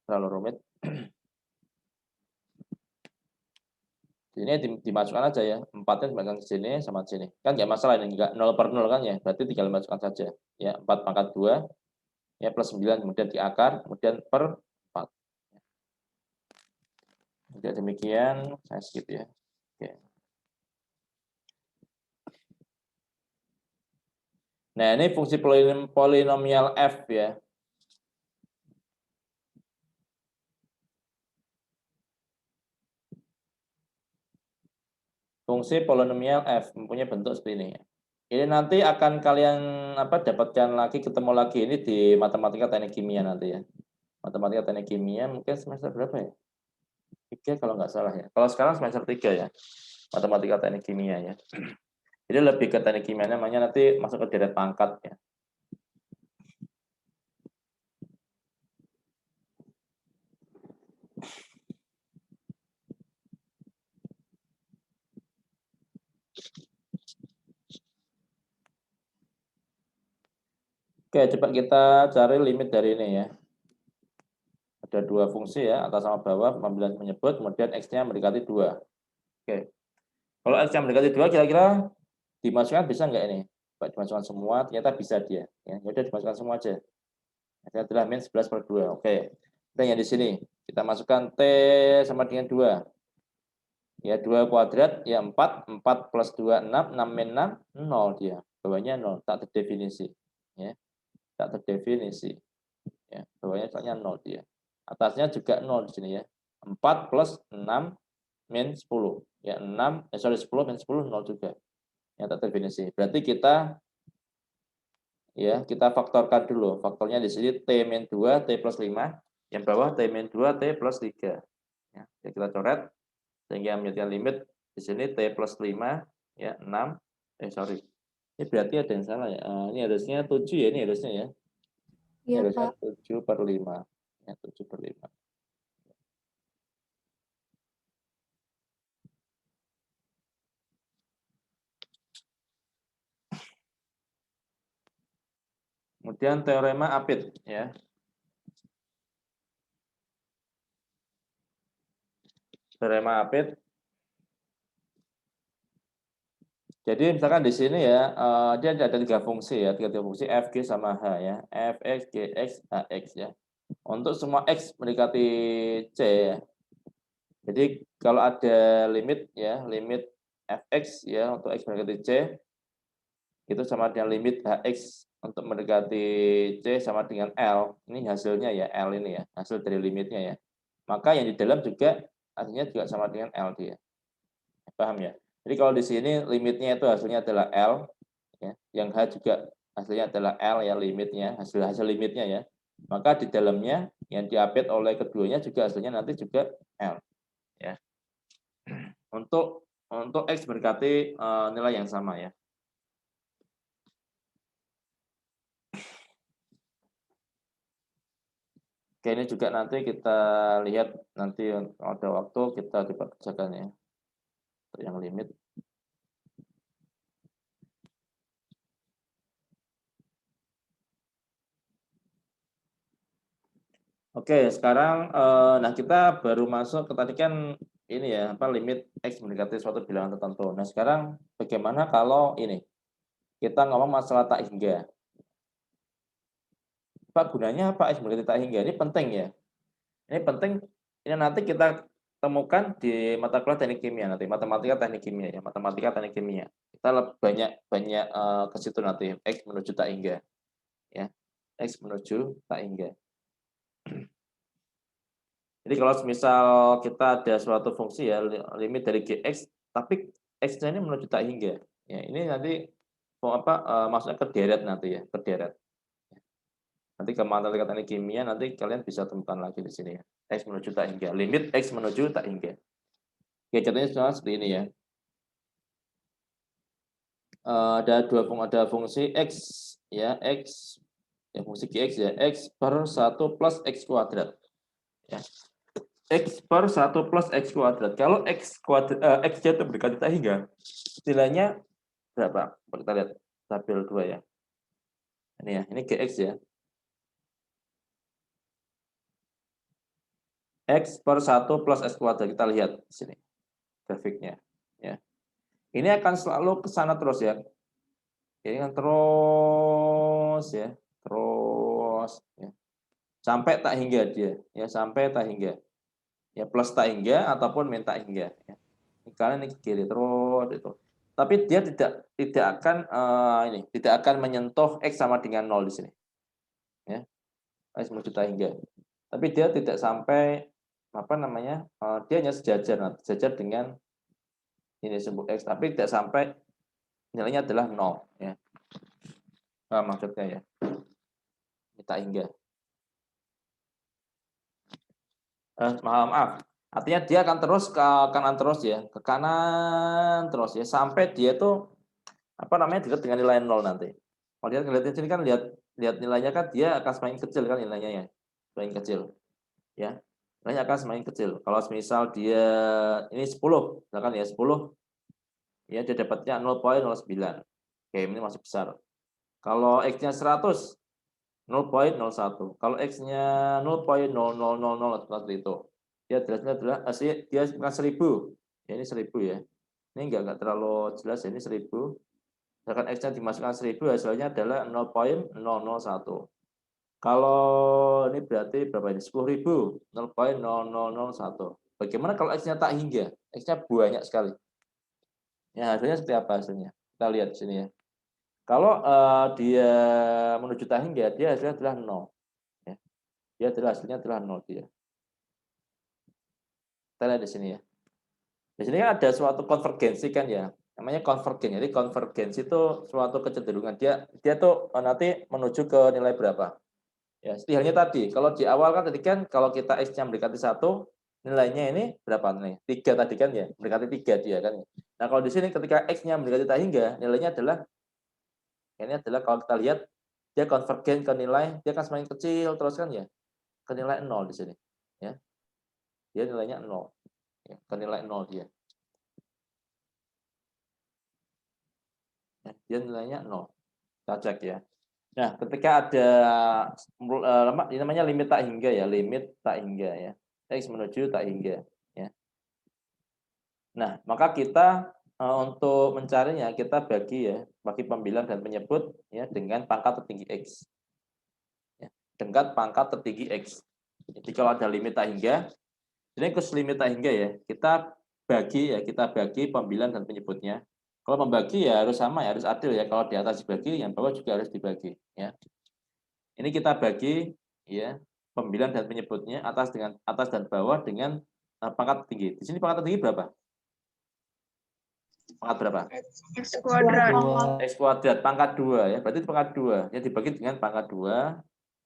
terlalu rumit. Ini dimasukkan aja ya, 4-nya dimasukkan ke sini sama sini. Kan nggak masalah ini, nggak 0 per 0 kan ya, berarti tinggal dimasukkan saja. Ya, 4 pangkat 2, ya plus 9, kemudian di akar, kemudian per 4. Jadi demikian, saya skip ya. Oke. Nah, ini fungsi polinomial f ya. fungsi polinomial f mempunyai bentuk seperti ini. Ini nanti akan kalian dapatkan lagi, ketemu lagi ini di matematika teknik kimia nanti ya. Matematika teknik kimia mungkin semester berapa ya? 3 kalau nggak salah ya. Kalau sekarang semester 3 ya. Matematika teknik kimia ya. Jadi lebih ke teknik kimia, namanya nanti masuk ke deret pangkat ya. Oke, coba kita cari limit dari ini ya. Ada dua fungsi ya, atas sama bawah, pembilan menyebut, kemudian X-nya mendekati 2. Oke. Kalau X-nya mendekati 2, kira-kira dimasukkan bisa nggak ini? Coba dimasukkan semua, ternyata bisa dia. Ya, udah dimasukkan semua aja. Ini adalah min 11/2. Oke. Dan yang di sini, kita masukkan T sama dengan 2. Ya, 2 kuadrat, ya 4. 4 plus 2, 6. 6 min 6, 0 dia. Bawahnya 0, tak terdefinisi. Ya. Tak terdefinisi. Ya, bawahnya soalnya 0 dia. Atasnya juga 0 di sini ya. 4 plus 6 min 10. Ya, 10 min 10 0 juga. Yang tak terdefinisi. Berarti kita faktorkan dulu. Faktornya di sini T min 2, T plus 5. Yang bawah T min 2, T plus 3. Ya, kita coret sehingga menjadikan limit di sini T plus 5 ya 6. Ini berarti ada yang salah ya. Ini harusnya 7 ya, ini harusnya ya. Iya, Ini harusnya Pak. 7/5. Ya, 7/5. Kemudian teorema Apit ya. Teorema Apit. Jadi misalkan di sini ya, dia ada 3 fungsi ya, 3 fungsi f, g sama h ya. F, x, g, x, h, x ya. Untuk semua x mendekati c ya. Jadi kalau ada limit ya, limit fx ya untuk x mendekati c itu sama dengan limit hx untuk mendekati c sama dengan L. Ini hasilnya ya, L ini ya, hasil dari limitnya ya. Maka yang di dalam juga hasilnya juga sama dengan L dia. Paham ya? Jadi kalau di sini limitnya itu hasilnya adalah L, ya, yang H juga hasilnya adalah L ya limitnya, hasil limitnya ya. Maka di dalamnya yang diapit oleh keduanya juga hasilnya nanti juga L, ya. Untuk X mendekati nilai yang sama ya. Oke, ini juga nanti kita lihat nanti ada waktu kita coba kerjakan ya. Untuk yang limit. Oke, sekarang nah kita baru masuk ke tadi kan ini ya, limit X mendekati suatu bilangan tertentu. Nah, sekarang bagaimana kalau ini? Kita ngomong masalah tak hingga. Pak, gunanya apa X mendekati tak hingga? Ini penting ya. Ini penting, ini nanti kita temukan di mata kuliah teknik kimia nanti, matematika teknik kimia ya, matematika teknik kimia. Kita banyak ke situ nanti, X menuju tak hingga. Ya. X menuju tak hingga. Jadi kalau misal kita ada suatu fungsi ya, limit dari Gx, tapi X-nya ini menuju tak hingga. Ya, ini nanti maksudnya ke deret nanti ya, ke deret. Nanti ke matematika teknik kimia nanti kalian bisa temukan lagi di sini ya. X menuju tak hingga, limit X menuju tak hingga. Oke, contohnya seperti ini ya. Ada fungsi X ya, X ya fungsi Gx ya, X per 1 plus X kuadrat. Ya. X per 1 plus X kuadrat. Kalau X jatuh mendekati tak hingga, nilainya berapa? Kita lihat tabel 2 ya. Ini ya, ini Gx ya. X per 1 plus X kuadrat. Kita lihat di sini grafiknya. Ya. Ini akan selalu ke sana terus ya. Ini kan terus ya. Terus ya. Sampai tak hingga dia. Ya, sampai tak hingga. Ya, plus tak hingga ataupun min tak hingga. Ya. Kalian ini kiri terus itu. Tapi dia tidak akan tidak akan menyentuh X sama dengan 0 di sini. Ya. X menuju tak hingga. Tapi dia tidak sampai dia hanya sejajar dengan ini sumbu X, tapi tidak sampai nilainya adalah 0. Ya. Maksudnya ya. Ini tak hingga. Maaf. Artinya dia akan terus ke kanan terus ya, ke kanan terus ya, sampai dia tuh dekat dengan nilai 0 nanti. Kalau dia lihat di sini kan lihat nilainya kan dia akan semakin kecil kan nilainya ya, semakin kecil. Ya. Nilainya akan semakin kecil. Kalau misal dia ini 10, misalkan ya 10, ya dia dapatnya 0,09. Oke, ini masih besar. Kalau X-nya 100, 0,01. Kalau X-nya 0,0000 seperti itu. Dia jelasnya adalah dia bukan 1000. Ya, ini 1000 ya. Ini enggak terlalu jelas ya, ini 1000. Misalkan X-nya dimasukkan 1000, hasilnya adalah 0,001. Kalau ini berarti berapa ini? 10.000, 0,0001. Bagaimana kalau X-nya tak hingga? X-nya banyak sekali. Ya, hasilnya seperti apa hasilnya? Kita lihat di sini ya. Kalau dia menuju tak hingga, dia hasilnya adalah 0. Ya. Dia hasilnya adalah 0 dia. Kita lihat di sini ya. Di sini kan ada suatu konvergensi kan ya. Namanya konvergen. Jadi konvergensi itu suatu kecenderungan. Dia tuh nanti menuju ke nilai berapa? Ya, seperti halnya tadi. Kalau di awal kan tadi kan kalau kita X-nya mendekati 1, nilainya ini berapa nih? 3 tadi kan ya, mendekati 3 dia kan. Nah, kalau di sini ketika X-nya mendekati tak hingga, nilainya adalah ini adalah kalau kita lihat dia konvergen ke nilai, dia akan semakin kecil terus kan ya, ke nilai 0 di sini. Ya. Dia nilainya 0. Ya, ke nilai 0 dia. Ya, dia nilainya 0. Kita cek ya. Nah, ketika ada ini namanya limit tak hingga ya, limit tak hingga ya. X menuju tak hingga ya. Nah, maka kita untuk mencarinya kita bagi pembilang dan penyebut ya dengan pangkat tertinggi X. Ya, dengan pangkat tertinggi X. Jadi kalau ada limit tak hingga, ini khusus limit tak hingga ya, kita bagi pembilang dan penyebutnya. Kalau membagi ya harus sama ya, harus adil ya. Kalau di atas dibagi, yang bawah juga harus dibagi ya. Ini kita bagi ya pembilang dan penyebutnya atas dan bawah dengan pangkat tinggi. Di sini pangkat tinggi berapa? Pangkat berapa? X kuadrat. X kuadrat pangkat 2 ya. Berarti pangkat 2 ya dibagi dengan pangkat 2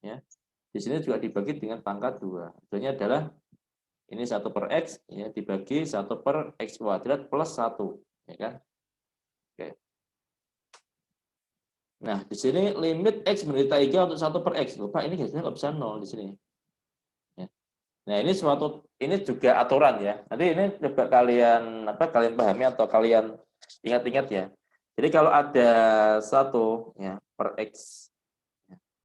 ya. Di sini juga dibagi dengan pangkat 2. Hasilnya adalah ini 1/X ya dibagi 1/X kuadrat plus 1 ya kan. Oke. Nah, di sini limit X menjadi tak hingga untuk 1/X. Loh, Pak, ini hasilnya nggak bisa 0 di sini. Ya. Nah, ini juga aturan ya. Nanti ini coba kalian pahami atau kalian ingat-ingat ya. Jadi kalau ada 1 ya per X